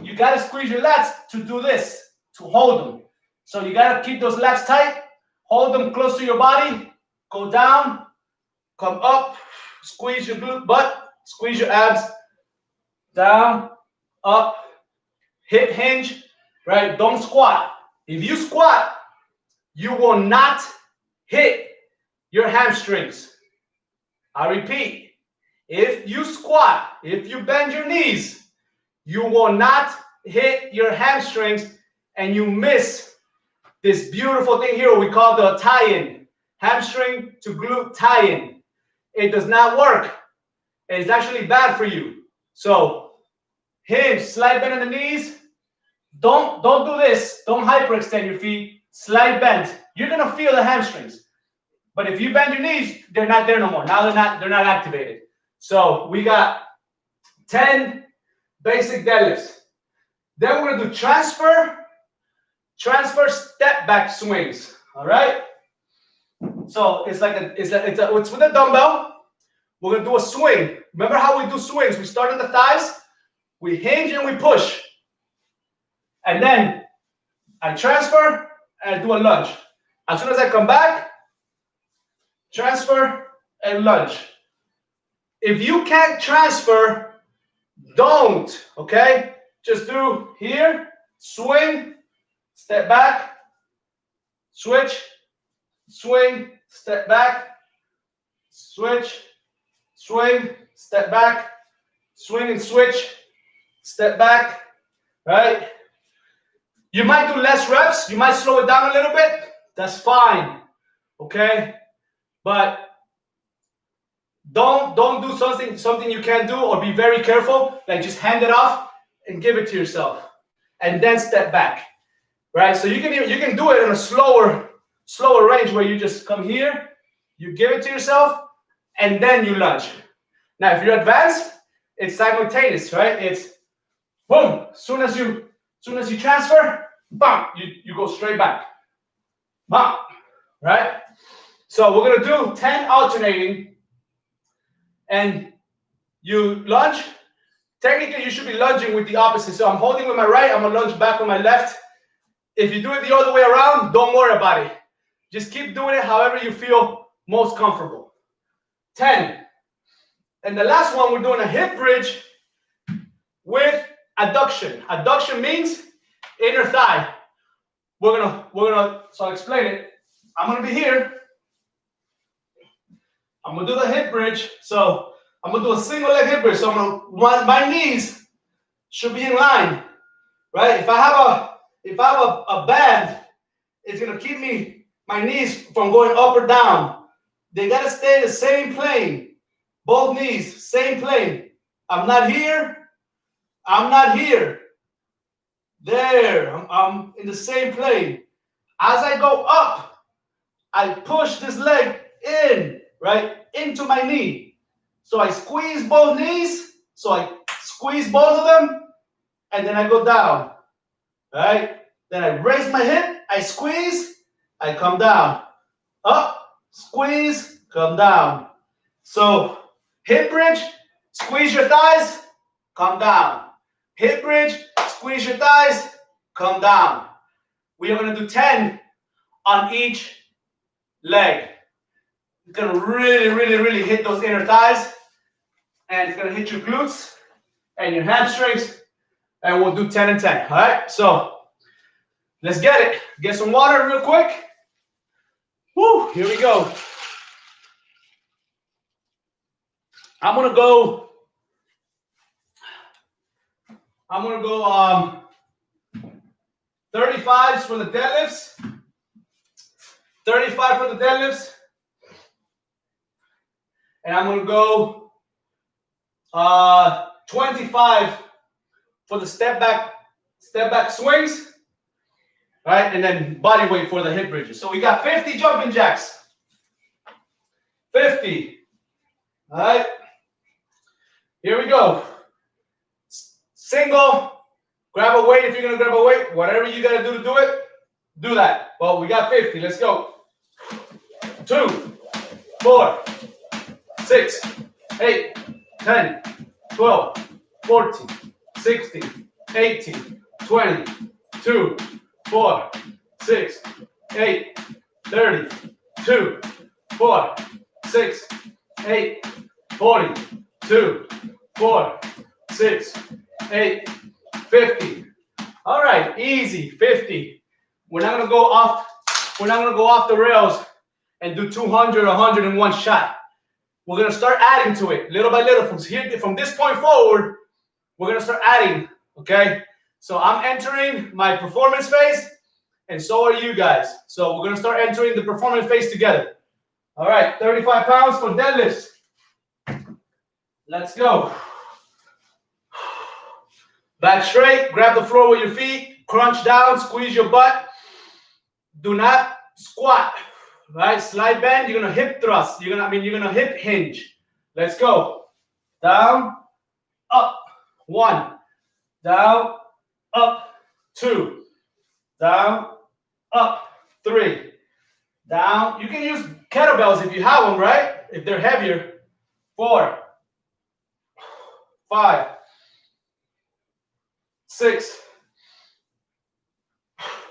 you gotta squeeze your lats to do this, to hold them. So you gotta keep those lats tight, hold them close to your body, go down, come up, squeeze your glute butt, squeeze your abs, down, up, hip hinge, right? Don't squat. If you squat, you will not hit your hamstrings. I repeat, if you squat, if you bend your knees, you will not hit your hamstrings and you miss this beautiful thing here we call the tie-in, hamstring to glute tie-in. It does not work. It's actually bad for you. So hinge, slide bend in the knees. Don't do this. Don't hyperextend your feet. Slide bend. You're gonna feel the hamstrings. But if you bend your knees, they're not there no more. Now they're not activated. So we got 10 basic deadlifts. Then we're gonna do transfer step back swings. All right. So it's with a dumbbell. We're gonna do a swing. Remember how we do swings? We start at the thighs, we hinge and we push. And then I transfer and I do a lunge. As soon as I come back, transfer and lunge. If you can't transfer, don't, okay? Just do here, swing, step back, switch, swing, step back, switch, swing, step back, swing and switch, step back, right? You might do less reps. You might slow it down a little bit. That's fine, okay? But don't do something you can't do, or be very careful. Like just hand it off and give it to yourself, and then step back, right? So you can do it in a slower range where you just come here, you give it to yourself, and then you lunge. Now, if you're advanced, it's simultaneous, right? It's boom. Soon as you transfer, bam, you go straight back. Bam, right? So we're gonna do 10 alternating, and you lunge, technically you should be lunging with the opposite. So I'm holding with my right, I'm gonna lunge back with my left. If you do it the other way around, don't worry about it. Just keep doing it however you feel most comfortable. 10. And the last one, we're doing a hip bridge with adduction. Adduction means inner thigh. So I'll explain it. I'm gonna be here. I'm gonna do the hip bridge. So I'm gonna do a single leg hip bridge. So my knees should be in line, right? If I have a band, it's gonna keep my knees from going up or down. They gotta stay the same plane. Both knees, same plane. I'm not here. I'm not here. There. I'm in the same plane. As I go up, I push this leg in, right, into my knee. So I squeeze both knees. So I squeeze both of them, and then I go down, right? Then I raise my hip, I squeeze, I come down. Up, squeeze, come down. So hip bridge, squeeze your thighs, come down. Hip bridge, squeeze your thighs, come down. We are going to do 10 on each leg. It's going to really, really, really hit those inner thighs. And it's going to hit your glutes and your hamstrings. And we'll do 10 and 10. All right? So let's get it. Get some water real quick. Woo, here we go. I'm going to go 35s for the deadlifts. 35 for the deadlifts. And I'm going to go 25 for the step back swings. All right, and then body weight for the hip bridges. So we got 50 jumping jacks. 50. All right. Here we go. Single. Grab a weight if you're going to grab a weight. Whatever you got to do it, do that. Well, we got 50. Let's go. 2, 4, 6, 8, 10, 12, 14, 16, 18, 20, 2, 4, 6, 8, 30, 2, 4, 6, 8, 40, 2, 4, 6, 8, 50. All right, easy, 50. We're not gonna go off the rails and do 200 or 100 in one shot. We're gonna start adding to it little by little. From this point forward, we're gonna start adding, okay? So I'm entering my performance phase, and so are you guys. So we're gonna start entering the performance phase together. All right, 35 pounds for deadlifts. Let's go. Back straight, grab the floor with your feet, crunch down, squeeze your butt. Do not squat, right? Slide bend, you're gonna hip thrust. You're gonna hip hinge. Let's go. Down, up, 1. Down, up, 2. Down, up, 3. Down. You can use kettlebells if you have them, right? If they're heavier. 4, 5, 6,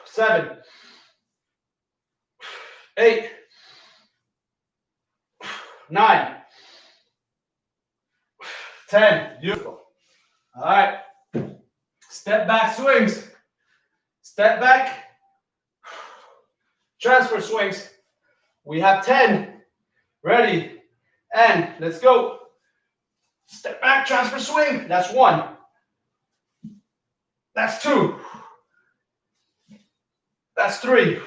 7, 8, 9, 10. Beautiful. All right. Step back swings. Step back. Transfer swings. We have 10. Ready. And let's go. Step back, transfer swing. That's 1. That's 2. That's 3.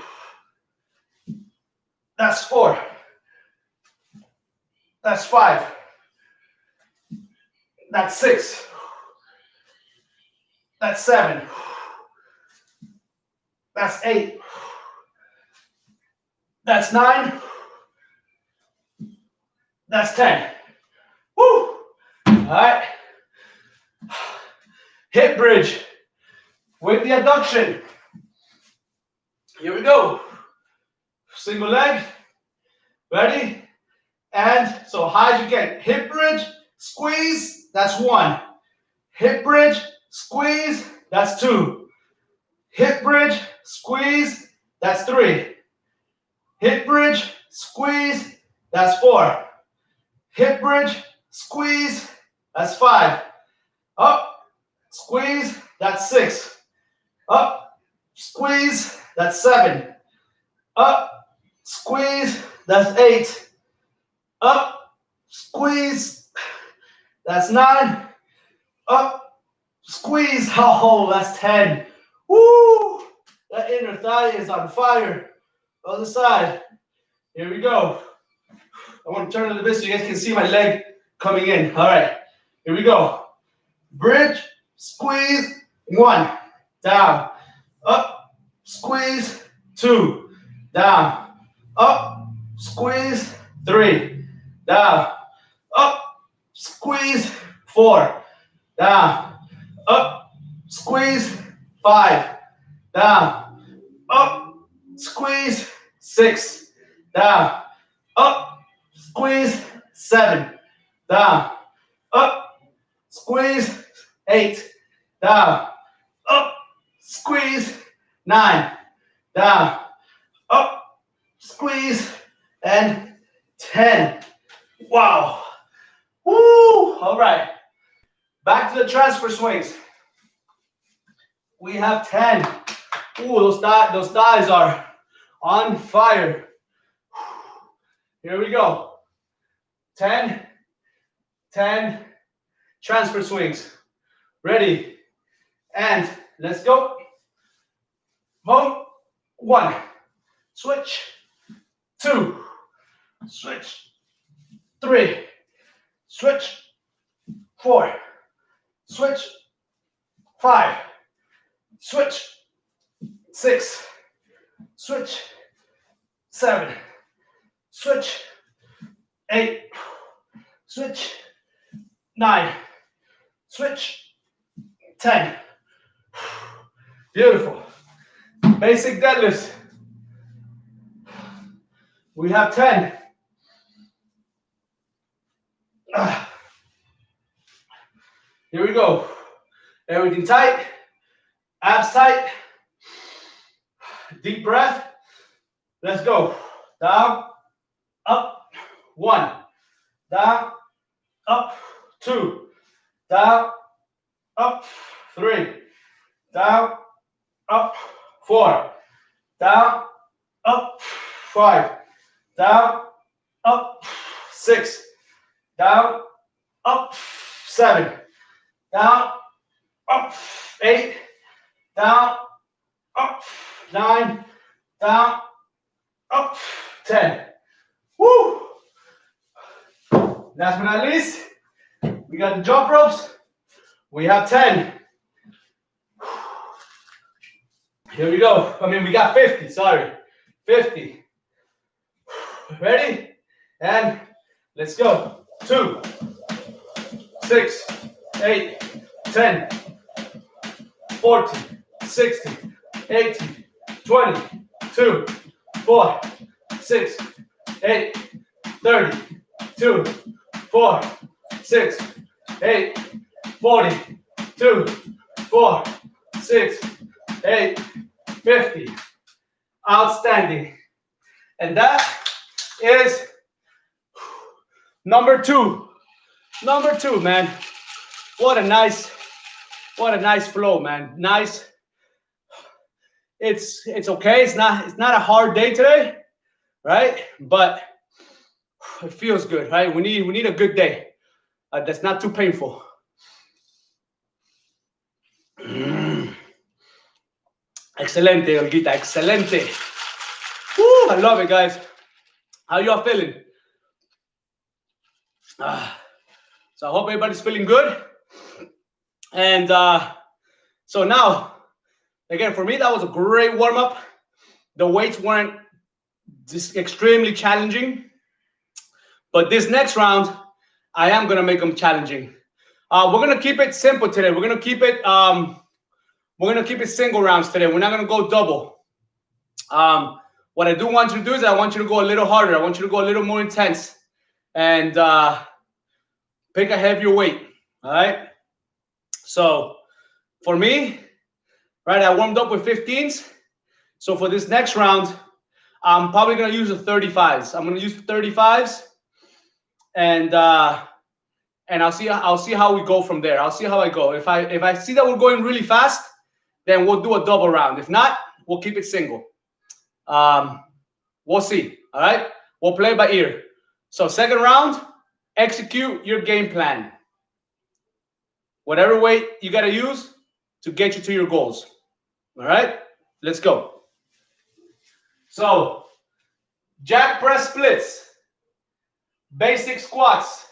That's 4. That's 5. That's 6. That's 7. That's 8. That's 9. That's 10. Woo! All right. Hip bridge with the adduction. Here we go. Single leg. Ready? And so high as you can. Hip bridge, squeeze. That's 1. Hip bridge, squeeze, that's 2. Hip bridge, squeeze, that's 3. Hip bridge, squeeze, that's 4. Hip bridge, squeeze, that's 5. Up, squeeze, that's 6. Up, squeeze, that's 7. Up, squeeze, that's 8. Up, squeeze, that's 9. Up, squeeze, oh, that's 10. Woo! That inner thigh is on fire. Other side. Here we go. I want to turn a little bit so you guys can see my leg coming in. All right. Here we go. Bridge, squeeze, 1. Down. Up, squeeze, 2. Down. Up, squeeze, 3. Down. Up, squeeze, 4. Down. Up, squeeze, 5. Down. Up, squeeze, 6. Down. Up, squeeze, 7. Down. Up, squeeze, 8. Down. Up, squeeze, 9. Down. Up, squeeze, and 10. Wow. Woo! All right. Back to the transfer swings. We have 10. Ooh, those thighs are on fire. Here we go. 10, 10 transfer swings. Ready? And let's go. Home. 1. Switch. 2. Switch. 3. Switch. 4. Switch. 5. Switch. 6. Switch. 7. Switch. 8. Switch. 9. Switch. 10. Beautiful. Basic deadlifts. We have 10. Here we go. Everything tight. Abs tight. Deep breath. Let's go. Down, up, 1. Down, up, 2. Down, up, 3. Down, up, 4. Down, up, 5. Down, up, 6. Down, up, 7. Down, up, 8. Down, up, 9. Down, up, 10. Woo! Last but not least, we got the jump ropes. We have 10. Here we go. I mean, we got 50, sorry. 50. Ready? And let's go. 2, 6, 8, 10, 14, 16, 18, 20, 2, 4, 6, 8, 30, 2, 4, 6, 8, 40, 2, 4, 6, 8, 50. Outstanding. And that is number 2. Number 2, man. What a nice flow, man. Nice. It's okay. It's not a hard day today, right? But it feels good, right? We need a good day that's not too painful. Excelente, Olguita. Excelente. Woo, I love it, guys. How y'all feeling? So I hope everybody's feeling good. And so now, again, for me, that was a great warm-up. The weights weren't just extremely challenging. But this next round, I am going to make them challenging. We're going to keep it simple today. We're going to keep it single rounds today. We're not going to go double. What I do want you to do is I want you to go a little harder. I want you to go a little more intense and pick a heavier weight. All right. So for me, right, I warmed up with 15s. So for this next round, I'm probably gonna use the 35s. I'm gonna use the 35s, and I'll see how we go from there. I'll see how I go. If I see that we're going really fast, then we'll do a double round. If not, we'll keep it single. We'll see. All right, we'll play by ear. So second round, execute your game plan. Whatever weight you gotta use to get you to your goals. All right, let's go. So jack press splits, basic squats,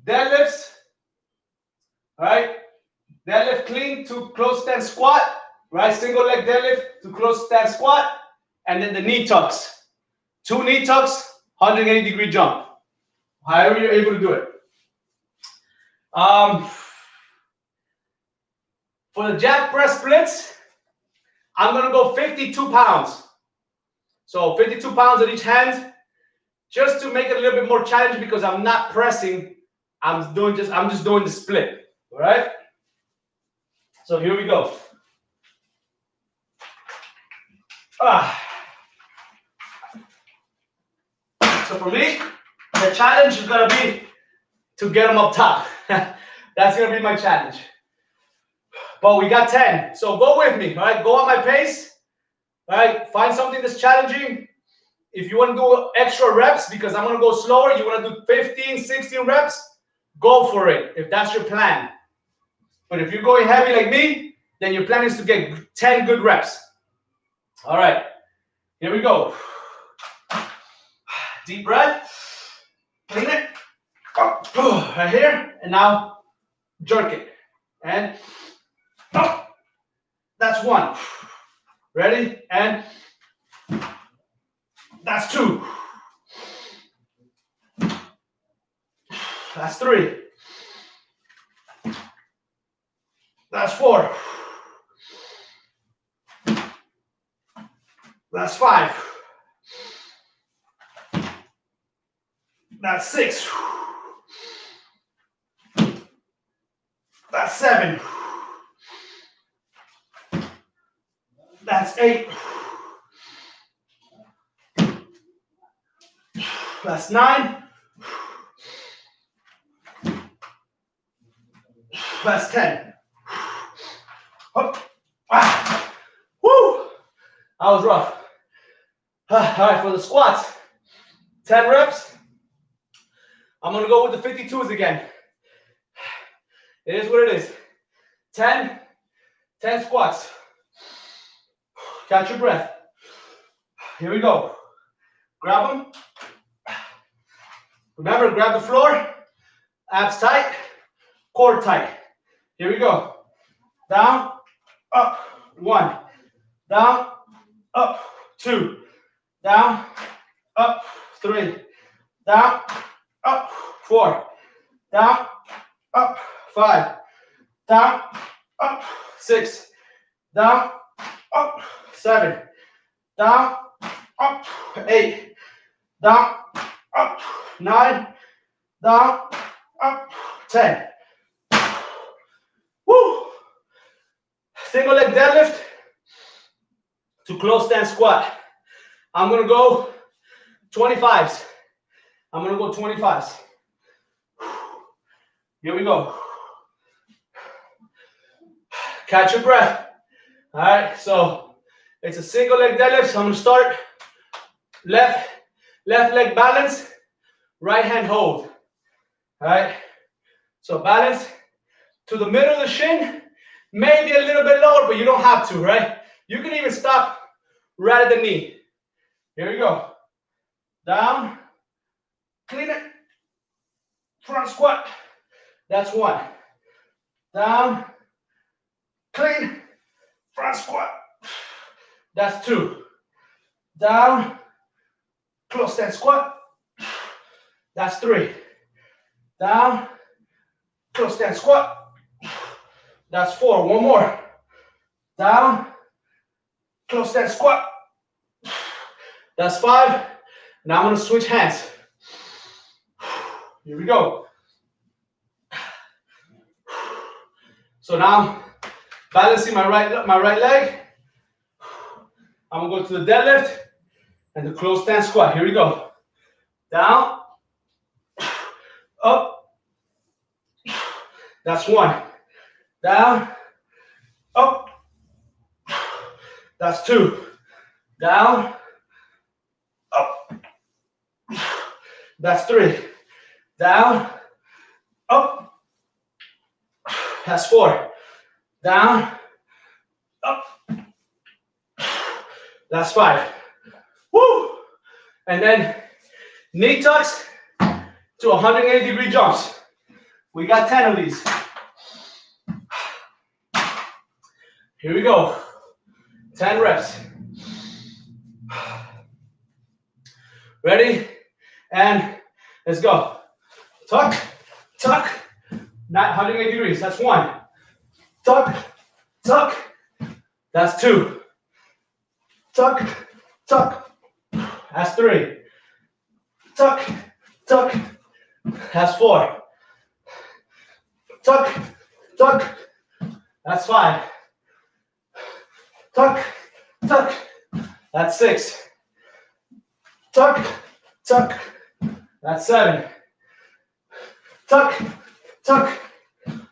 deadlifts. All right, deadlift clean to close stance squat, right? Single leg deadlift to close stance squat, and then the knee tucks. 2 knee tucks, 180-degree jump. However you're able to do it. For the jack press splits, I'm gonna go 52 pounds. So 52 pounds at each hand, just to make it a little bit more challenging because I'm not pressing. I'm just doing the split. All right. So here we go. So for me, the challenge is gonna be to get them up top. That's gonna be my challenge. But we got 10. So go with me. All right. Go at my pace. All right. Find something that's challenging. If you want to do extra reps, because I'm going to go slower, you want to do 15, 16 reps, go for it if that's your plan. But if you're going heavy like me, then your plan is to get 10 good reps. All right, here we go. Deep breath. Clean it. Right here. And now jerk it. And that's 1. Ready? And that's 2. That's 3. That's 4. That's 5. That's 6. That's 7. That's 8. That's 9. That's 10. Woo! That was rough. All right, for the squats, 10 reps. I'm gonna go with the 52s again. It is what it is. 10 squats. Catch your breath. Here we go. Grab them. Remember, grab the floor. Abs tight. Core tight. Here we go. Down, up, 1. Down, up, 2. Down, up, 3. Down, up, 4. Down, up, 5. Down, up, 6. Down, up, 7. Down, up, 8. Down, up, 9. Down, up, 10. Woo! Single leg deadlift to close stance squat. I'm gonna go 25s. I'm gonna go 25s. Here we go. Catch your breath. All right, so it's a single leg deadlift. So I'm gonna start left leg balance, right hand hold. All right, so balance to the middle of the shin, maybe a little bit lower, but you don't have to, right? You can even stop right at the knee. Here we go. Down, clean it, front squat. That's 1. Down, clean, front squat. That's 2. Down, close stance squat. That's 3. Down, close stance squat. That's 4. One more. Down, close stance squat. That's 5. Now I'm going to switch hands. Here we go. So now, balancing my right leg. I'm gonna go to the deadlift and the close stance squat. Here we go. Down, up. That's one. Down, up. That's two. Down, up. That's three. Down, up. That's four. Down, up. That's five. Woo! And then knee tucks to 180-degree jumps. We got 10 of these. Here we go. 10 reps. Ready? And let's go. Tuck, tuck, not 180 degrees. That's one. Tuck, tuck. That's two. Tuck, tuck. That's three. Tuck, tuck. That's four. Tuck, tuck. That's five. Tuck, tuck. That's six. Tuck, tuck. That's seven. Tuck, tuck.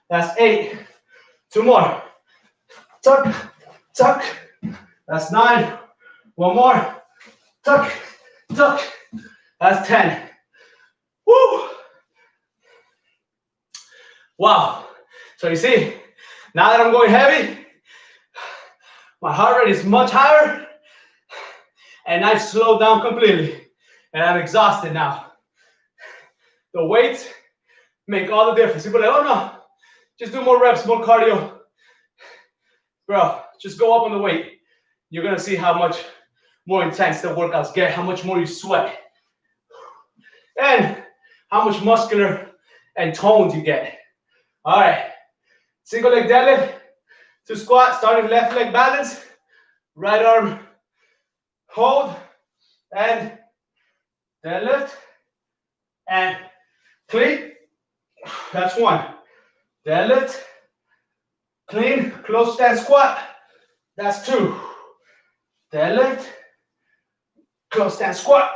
That's eight. Two more. Tuck, tuck. That's nine. One more. Tuck, tuck. That's 10. Woo! Wow. So you see, now that I'm going heavy, my heart rate is much higher, and I've slowed down completely, and I'm exhausted now. The weights make all the difference. People are like, oh no, just do more reps, more cardio. Bro, just go up on the weight. You're gonna see how much more intense the workouts get, how much more you sweat, and how much muscular and toned you get. All right, single leg deadlift to squat, starting left leg balance, right arm hold, and deadlift, and clean. That's one. Deadlift, clean, close stance squat. That's two. Deadlift, close stance squat.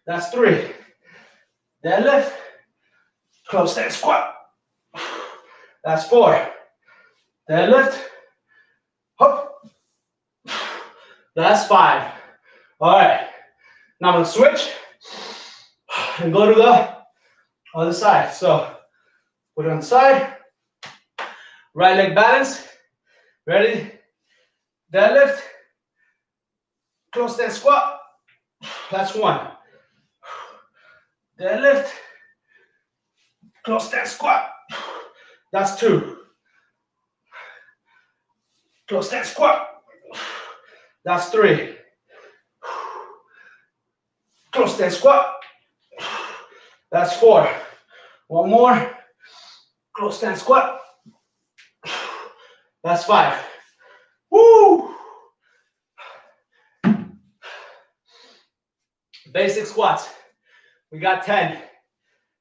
That's three. Deadlift, close stance squat. That's four. Deadlift, hop. That's five. All right. Now I'm gonna switch and go to the other side. So put it on the side. Right leg balance. Ready? Deadlift. Close stance squat. That's one. Deadlift. Close stance squat. That's two. Close stance squat. That's three. Close stance squat. That's four. One more. Close stance squat. That's five. Woo! Basic squats. We got 10.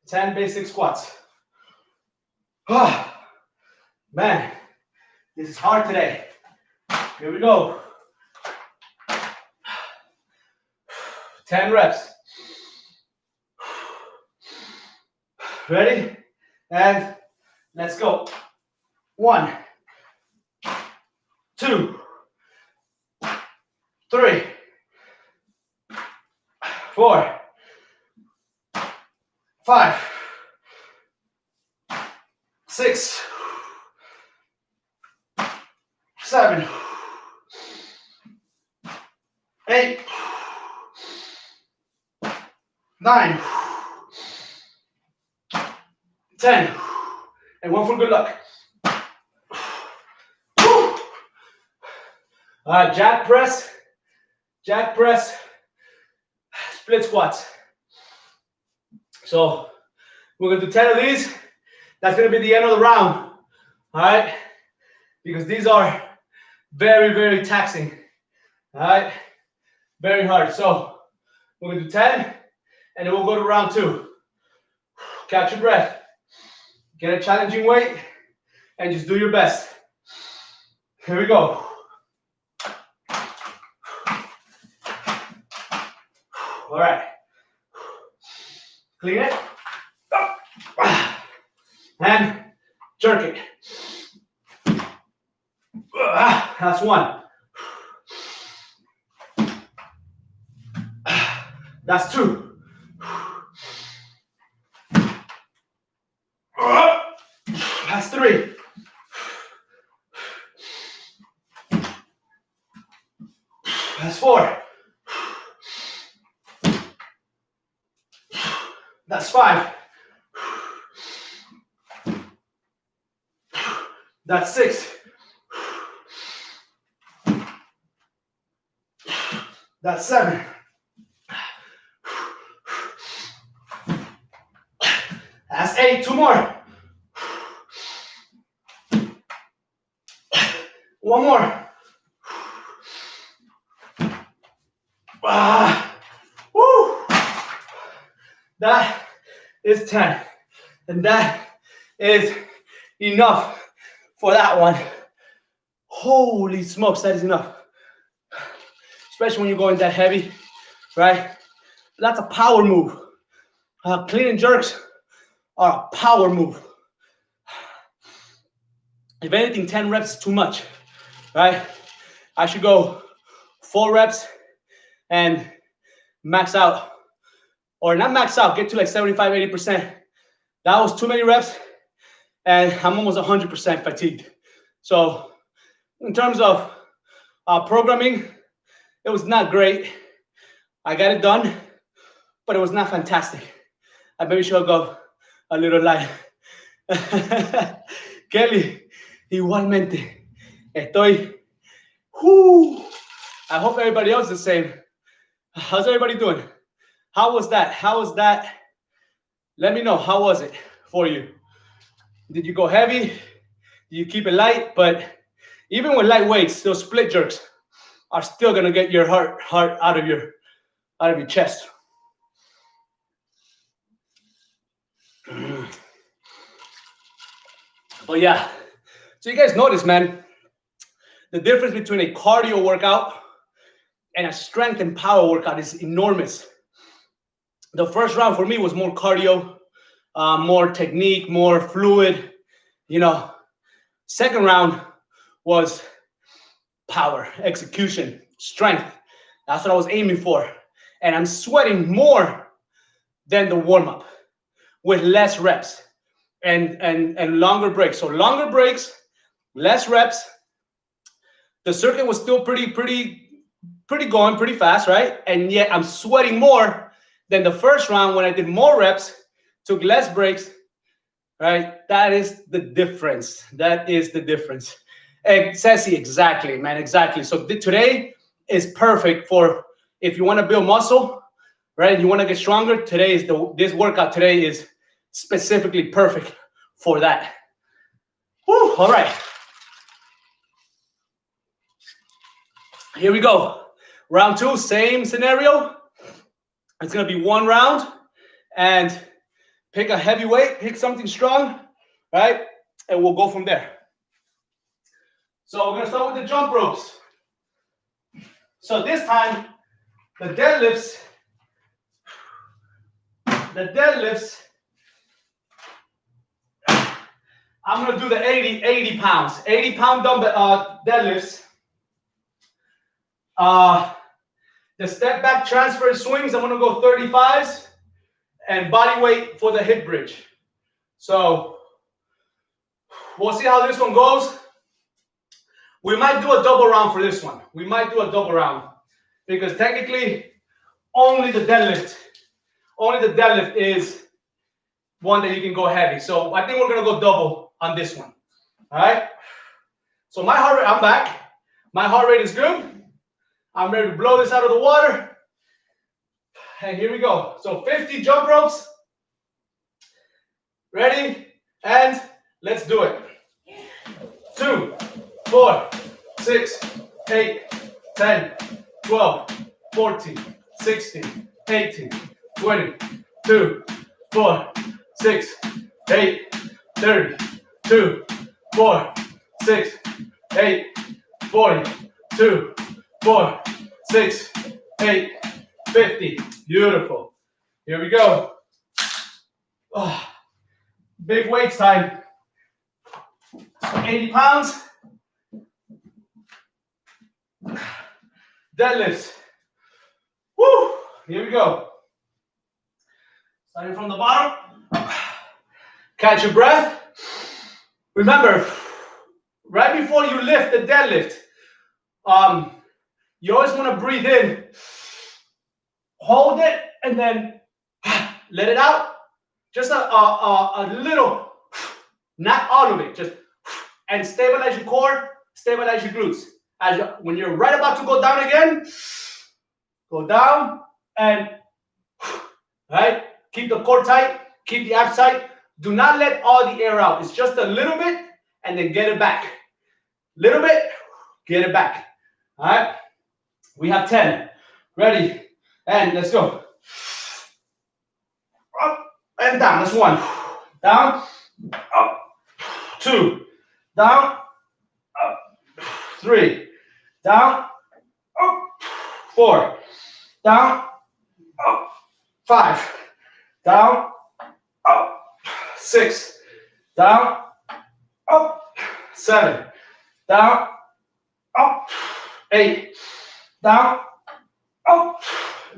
10 basic squats. Ah, man, this is hard today. Here we go. 10 reps. Ready? And let's go. 1, 2, 3, 4, 5, 6, 7, 8, 9, 10, and one for good luck. Woo! All right, jack press, split squats. So we're gonna do 10 of these. That's gonna be the end of the round, all right? Because these are very, very taxing, all right? Very hard. So we're gonna do 10, and then we'll go to round 2. Catch your breath. Get a challenging weight. and just do your best. Here we go. All right. Clean it. And jerk it. That's one. That's two. That's three. That's four. That's five. That's six. That's seven. That's eight. Two more. One more. Woo. That is 10. And that is enough for that one. Holy smokes, that is enough. Especially when you're going that heavy, right? That's a power move. Clean and jerks are a power move. If anything, 10 reps is too much, right? I should go 4 reps and max out. Or not max out, get to like 75, 80%. That was too many reps, and I'm almost 100% fatigued. So in terms of programming, it was not great. I got it done, but it was not fantastic. I maybe should go a little light. Kelly, igualmente. Estoy. I hope everybody else is the same. How's everybody doing? How was that? How was that? Let me know. How was it for you? Did you go heavy? Did you keep it light? But even with light weights, those split jerks are still gonna get your heart out of your chest. But yeah, so you guys notice, man, the difference between a cardio workout and a strength and power workout is enormous. The first round for me was more cardio, more technique, more fluid, you know. Second round was power, execution, strength. That's what I was aiming for. And I'm sweating more than the warm-up with less reps and longer breaks. So longer breaks, less reps. The circuit was still pretty going pretty fast, right? And yet I'm sweating more than the first round when I did more reps, took less breaks, right? That is the difference. That is the difference. And Ceci, exactly, man, exactly. So today is perfect for if you want to build muscle, right? You want to get stronger. This workout today is specifically perfect for that. Woo, all right. Here we go. Round 2, same scenario. It's going to be 1 round and pick a heavy weight, pick something strong, right? And we'll go from there. So we're going to start with the jump ropes. So this time, the deadlifts, I'm going to do the 80 pounds, 80-pound dumbbell deadlifts. The step back transfer swings, I'm going to go 35s and body weight for the hip bridge. So we'll see how this one goes. We might do a double round for this one. We might do a double round because technically only the deadlift is one that you can go heavy. So I think we're going to go double on this one. All right. So my heart rate, I'm back. My heart rate is good. I'm ready to blow this out of the water. And here we go. So 50 jump ropes. Ready? And let's do it. 2, 4, 6, 8, 10, 12, 14, 16, 18, 20, 2, 4, 6, 8, 30, 2, 4, 6, 8, 40, 2, 4, 6, 8, 50. Beautiful. Here we go. Oh, big weights time. 80 pounds. Deadlifts. Woo! Here we go. Starting from the bottom. Catch your breath. Remember, right before you lift the deadlift, you always want to breathe in, hold it, and then let it out. Just a little, not all of it. Just and stabilize your core, stabilize your glutes. When you're right about to go down again, go down and right. Keep the core tight. Keep the abs tight. Do not let all the air out. It's just a little bit, and then get it back. Little bit, get it back. All right. We have 10. Ready, and let's go. Up and down. That's 1. Down, up. 2. Down, up. 3. Down, up. 4. Down, up. 5. Down, up. 6. Down, up. 7. Down, up. 8. Down, up.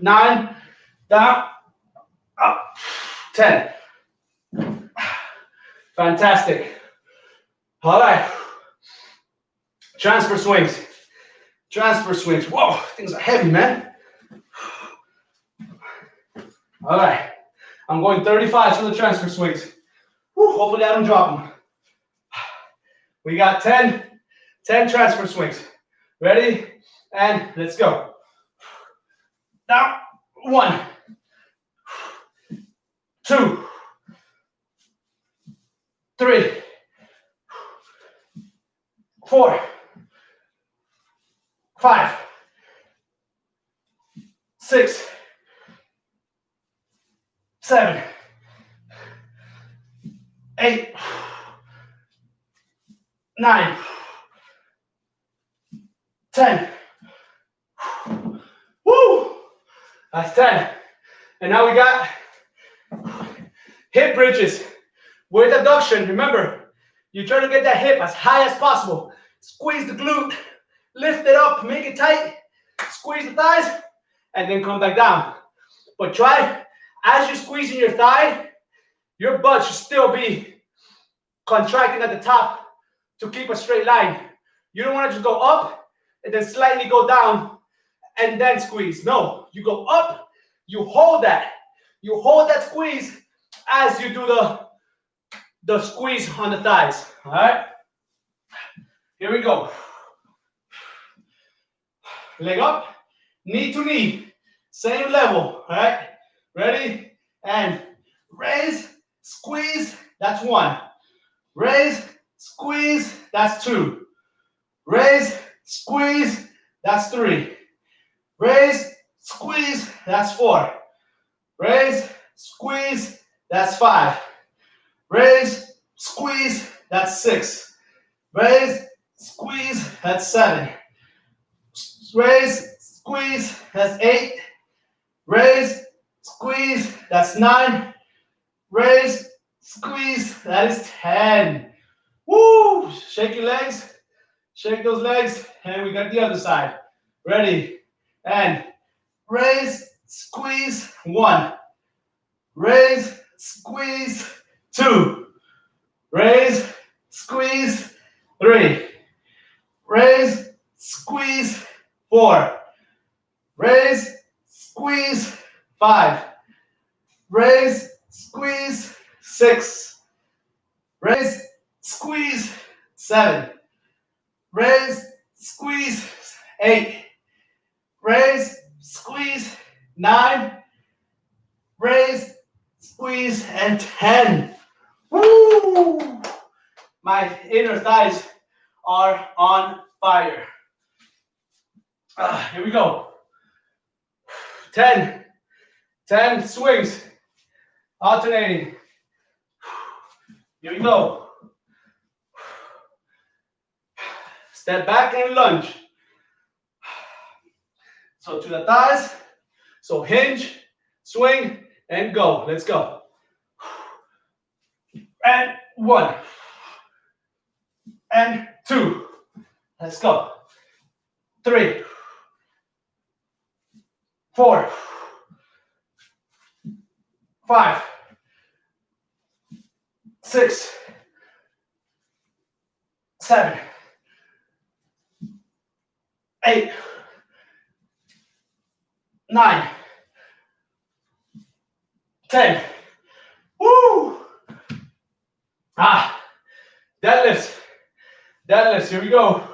9. Down, up. 10. Fantastic. All right. Transfer swings. Transfer swings. Whoa, things are heavy, man. All right. I'm going 35 for the transfer swings. Whew, hopefully I don't drop them. We got 10 transfer swings. Ready? And let's go. Down. 1. 2. 3. 4. 5. 6. 7. 8. 9. 10. Woo! That's 10. And now we got hip bridges with adduction. Remember, you try to get that hip as high as possible. Squeeze the glute, lift it up, make it tight, squeeze the thighs, and then come back down. But try, as you're squeezing your thigh, your butt should still be contracting at the top to keep a straight line. You don't want to just go up and then slightly go down and then squeeze. No, you go up, you hold that. You hold that squeeze as you do the squeeze on the thighs. All right? Here we go. Leg up, knee to knee, same level. All right? Ready? And raise, squeeze, that's 1. Raise, squeeze, that's 2. Raise, squeeze, that's 3. Raise, squeeze, that's 4. Raise, squeeze, that's 5. Raise, squeeze, that's 6. Raise, squeeze, that's 7. Raise, squeeze, that's 8. Raise, squeeze, that's 9. Raise, squeeze, that is 10. Woo! Shake your legs. Shake those legs. And we got the other side. Ready? And raise, squeeze, 1. Raise, squeeze, 2. Raise, squeeze, 3. Raise, squeeze, 4. Raise, squeeze, 5. Raise, squeeze, 6. Raise, squeeze, 7. Raise, squeeze, 8. Raise, squeeze, 9. Raise, squeeze, and 10. Woo! My inner thighs are on fire. Here we go. 10 swings, alternating. Here we go. Step back and lunge. So to the thighs. So hinge, swing, and go. Let's go. And 1. And 2. Let's go. 3. 4. 5. 6. 7. 8. 9. 10. Woo! Deadlifts. Deadlifts, here we go.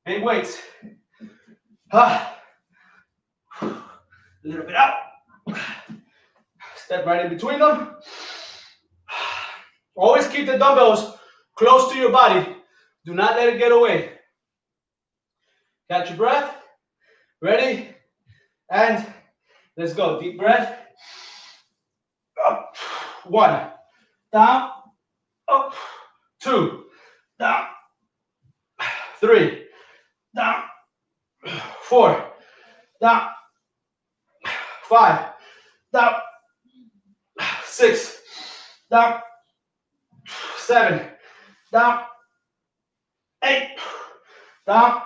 Big weights. A little bit out. Step right in between them. Always keep the dumbbells close to your body. Do not let it get away. Catch your breath. Ready? And let's go. Deep breath. Up. 1. Down. Up. 2. Down. 3. Down. 4. Down. 5. Down. 6. Down. 7. Down. 8. Down.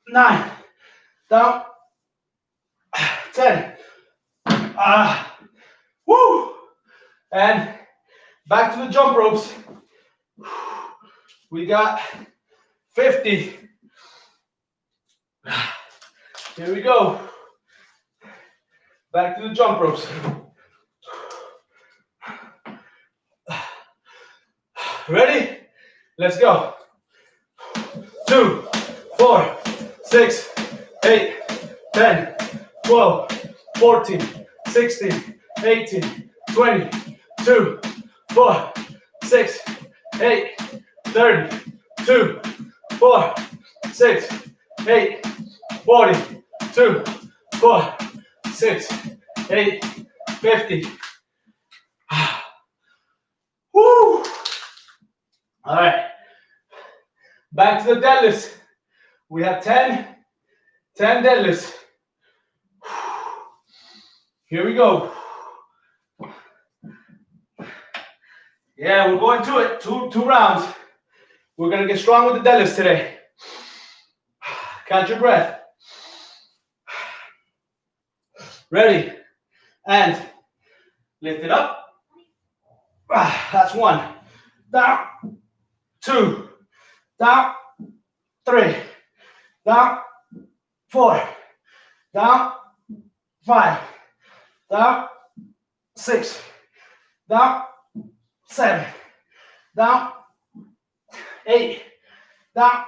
9. Down. 10. Woo! And back to the jump ropes. We got 50. Here we go. Back to the jump ropes. Ready? Let's go. 2, 4, 6, 8, 10, 12, 14, 16, 18, 20, 2, 4, 6, 8, 30, 2, 4, 6, 8, 40, 2, 4, 6, 8, 50. Woo! All right. Back to the deadlifts. We have 10 deadlifts. Here we go. Yeah, we're going to it. Two rounds. We're going to get strong with the deadlifts today. Catch your breath. Ready. And lift it up. That's 1. Down. 2. Down. 3. Down. 4. Down. 5. Down. 6. Down. 7. Down. 8. Down.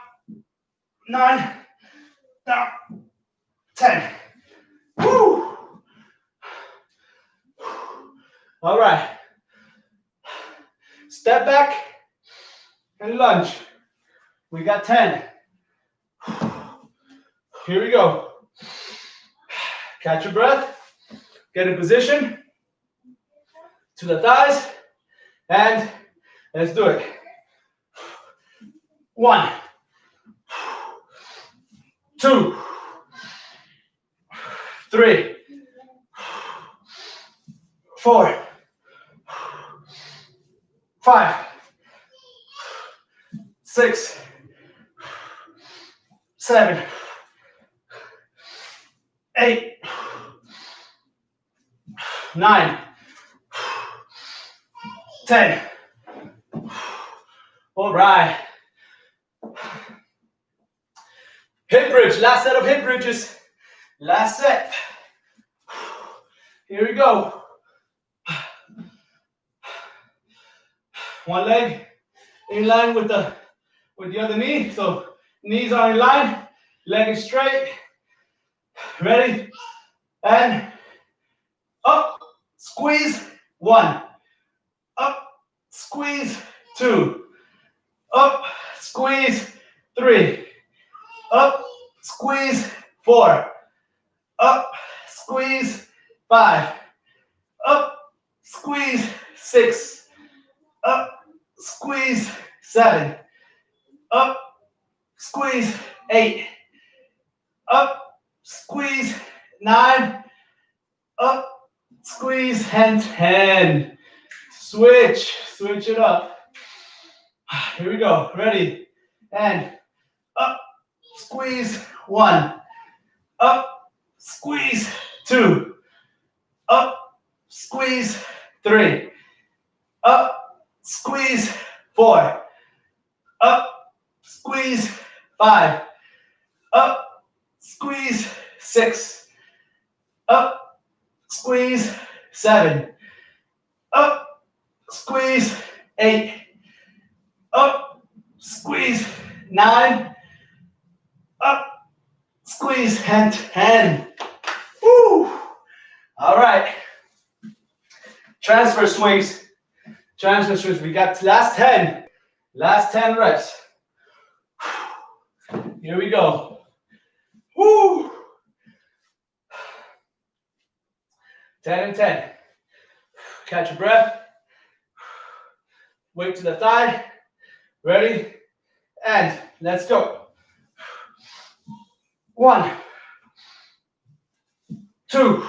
9. Down. 10. Woo! All right. Step back and lunge. We got 10. Here we go. Catch your breath. Get in position to the thighs. And let's do it. 1, 2, 3, 4, 5, 6, 7, 8, 9, 10. All right. Hip bridge, last set of hip bridges. Last set. Here we go. One leg in line with the other knee. So knees are in line, leg is straight. Ready? And up, squeeze. 1. Up, squeeze. 2. Up, squeeze. 3. Up, squeeze. 4. Up, squeeze. 5. Up, squeeze. 6. up, squeeze, 7, up, squeeze, 8, up, squeeze, 9, up, squeeze, and 10. Switch it up. Here we go, ready, and up, squeeze, 1, up, squeeze, 2, up, squeeze, 3, up, squeeze, 4, up, squeeze, 5, up, squeeze, 6, up, squeeze, 7, up, squeeze, 8, up, squeeze, 9, up, squeeze, and 10. Woo! All right. Transfer swings. We got last 10 reps. Here we go. Woo! 10 and 10. Catch your breath. Weight to the thigh. Ready? And let's go. 1, 2,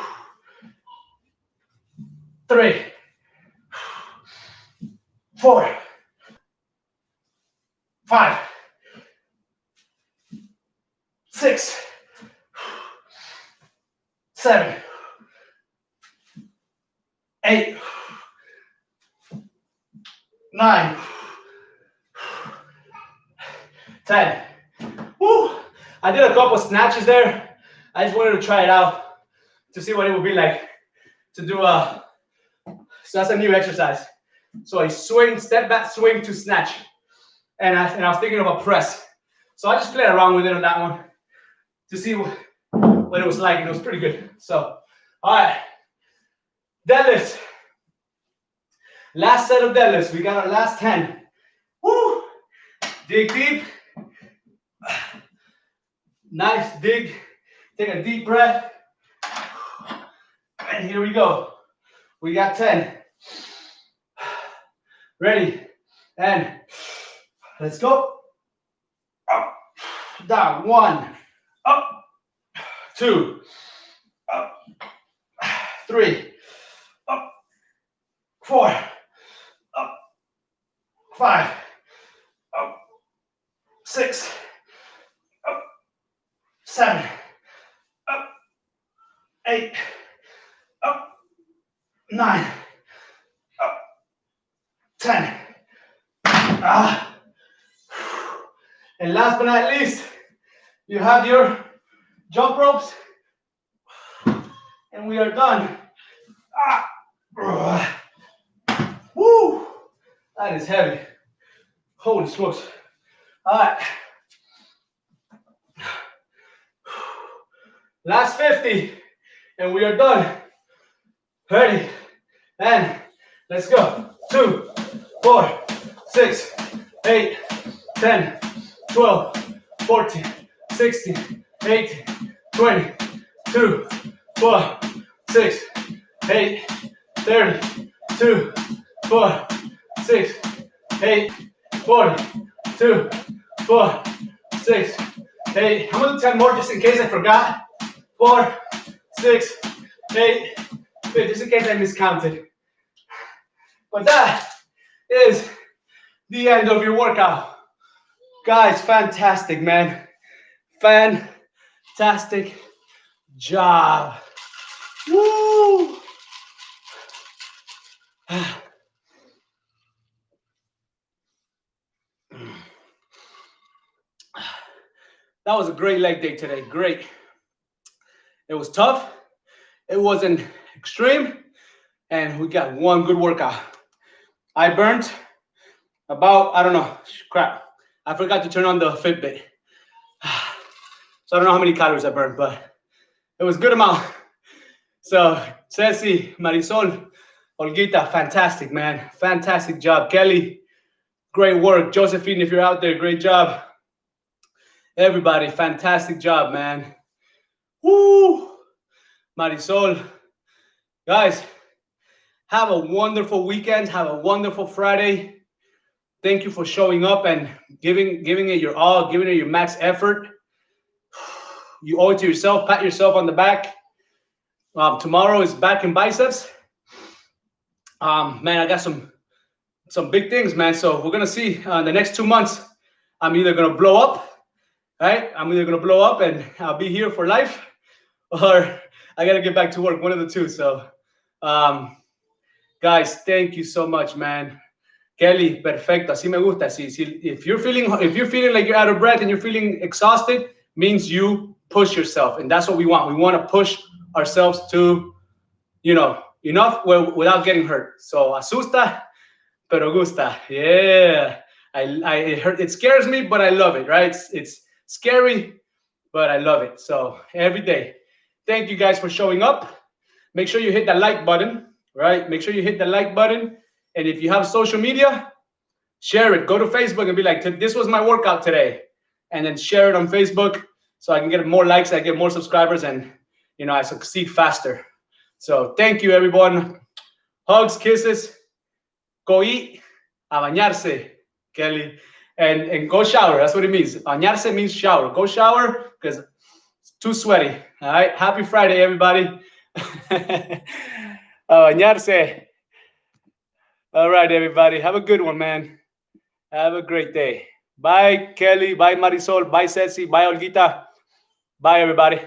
3, 4, 5, 6, 7, 8, 9, 10. Woo! I did a couple snatches there. I just wanted to try it out to see what it would be like to do a. So that's a new exercise. So a swing, step back swing to snatch, and I was thinking of a press. So I just played around with it on that one to see what it was like, and it was pretty good. So, all right, deadlifts. Last set of deadlifts. We got our last 10. Woo! Dig deep. Nice dig. Take a deep breath. And here we go. We got 10. Ready? And let's go. Up, down. 1, up, 2, up, 3, up, 4, up, 5, up, 6, up, 7, up, 8, up, 9, up, 10. And last but not least, you have your jump ropes, and we are done. Woo! That is heavy. Holy smokes. All right. Last 50, and we are done. Ready, and let's go. 2, 4, 6, 8, 10, 12, 14, 16, 18, 20, 2, 4, 6, 8, 30, 2, 4, 6, 8, 40, 2, 4, 6, 8. I'm gonna do 10 more just in case I forgot. 4, 6, 8, 5, just in case I miscounted. But that is the end of your workout. Guys, fantastic, man. Fantastic job. Woo! That was a great leg day today. Great. It was tough. It wasn't extreme. And we got one good workout. I burned about, I don't know, crap. I forgot to turn on the Fitbit. So I don't know how many calories I burned, but it was a good amount. So Ceci, Marisol, Olguita, fantastic, man. Fantastic job. Kelly, great work. Josephine, if you're out there, great job. Everybody, fantastic job, man. Woo! Marisol. Guys, Have a wonderful weekend. Have a wonderful Friday. Thank you for showing up and giving it your all, giving it your max effort. You owe it to yourself. Pat yourself on the back. Tomorrow is back and biceps. Man, I got some big things, man. So we're gonna see the next 2 months. I'm either gonna blow up, right? I'm either gonna blow up and I'll be here for life, or I gotta get back to work. One of the two. So, guys, thank you so much, man. Kelly, perfecto. Así me gusta. If you're feeling like you're out of breath and you're feeling exhausted, means you push yourself, and that's what we want. We want to push ourselves to, enough without getting hurt. So asusta, pero gusta. Yeah, it scares me, but I love it. Right? It's scary, but I love it. So every day. Thank you guys for showing up. Make sure you hit that like button. Right? Make sure you hit the like button. And if you have social media, share it. Go to Facebook and be like, this was my workout today. And then share it on Facebook so I can get more likes, I get more subscribers, and I succeed faster. So thank you, everyone. Hugs, kisses. Go eat. A bañarse, Kelly. And go shower. That's what it means. Bañarse means shower. Go shower because it's too sweaty. All right. Happy Friday, everybody. A bañarse. All right, everybody. Have a good one, man. Have a great day. Bye, Kelly. Bye, Marisol. Bye, Ceci. Bye, Olguita. Bye, everybody.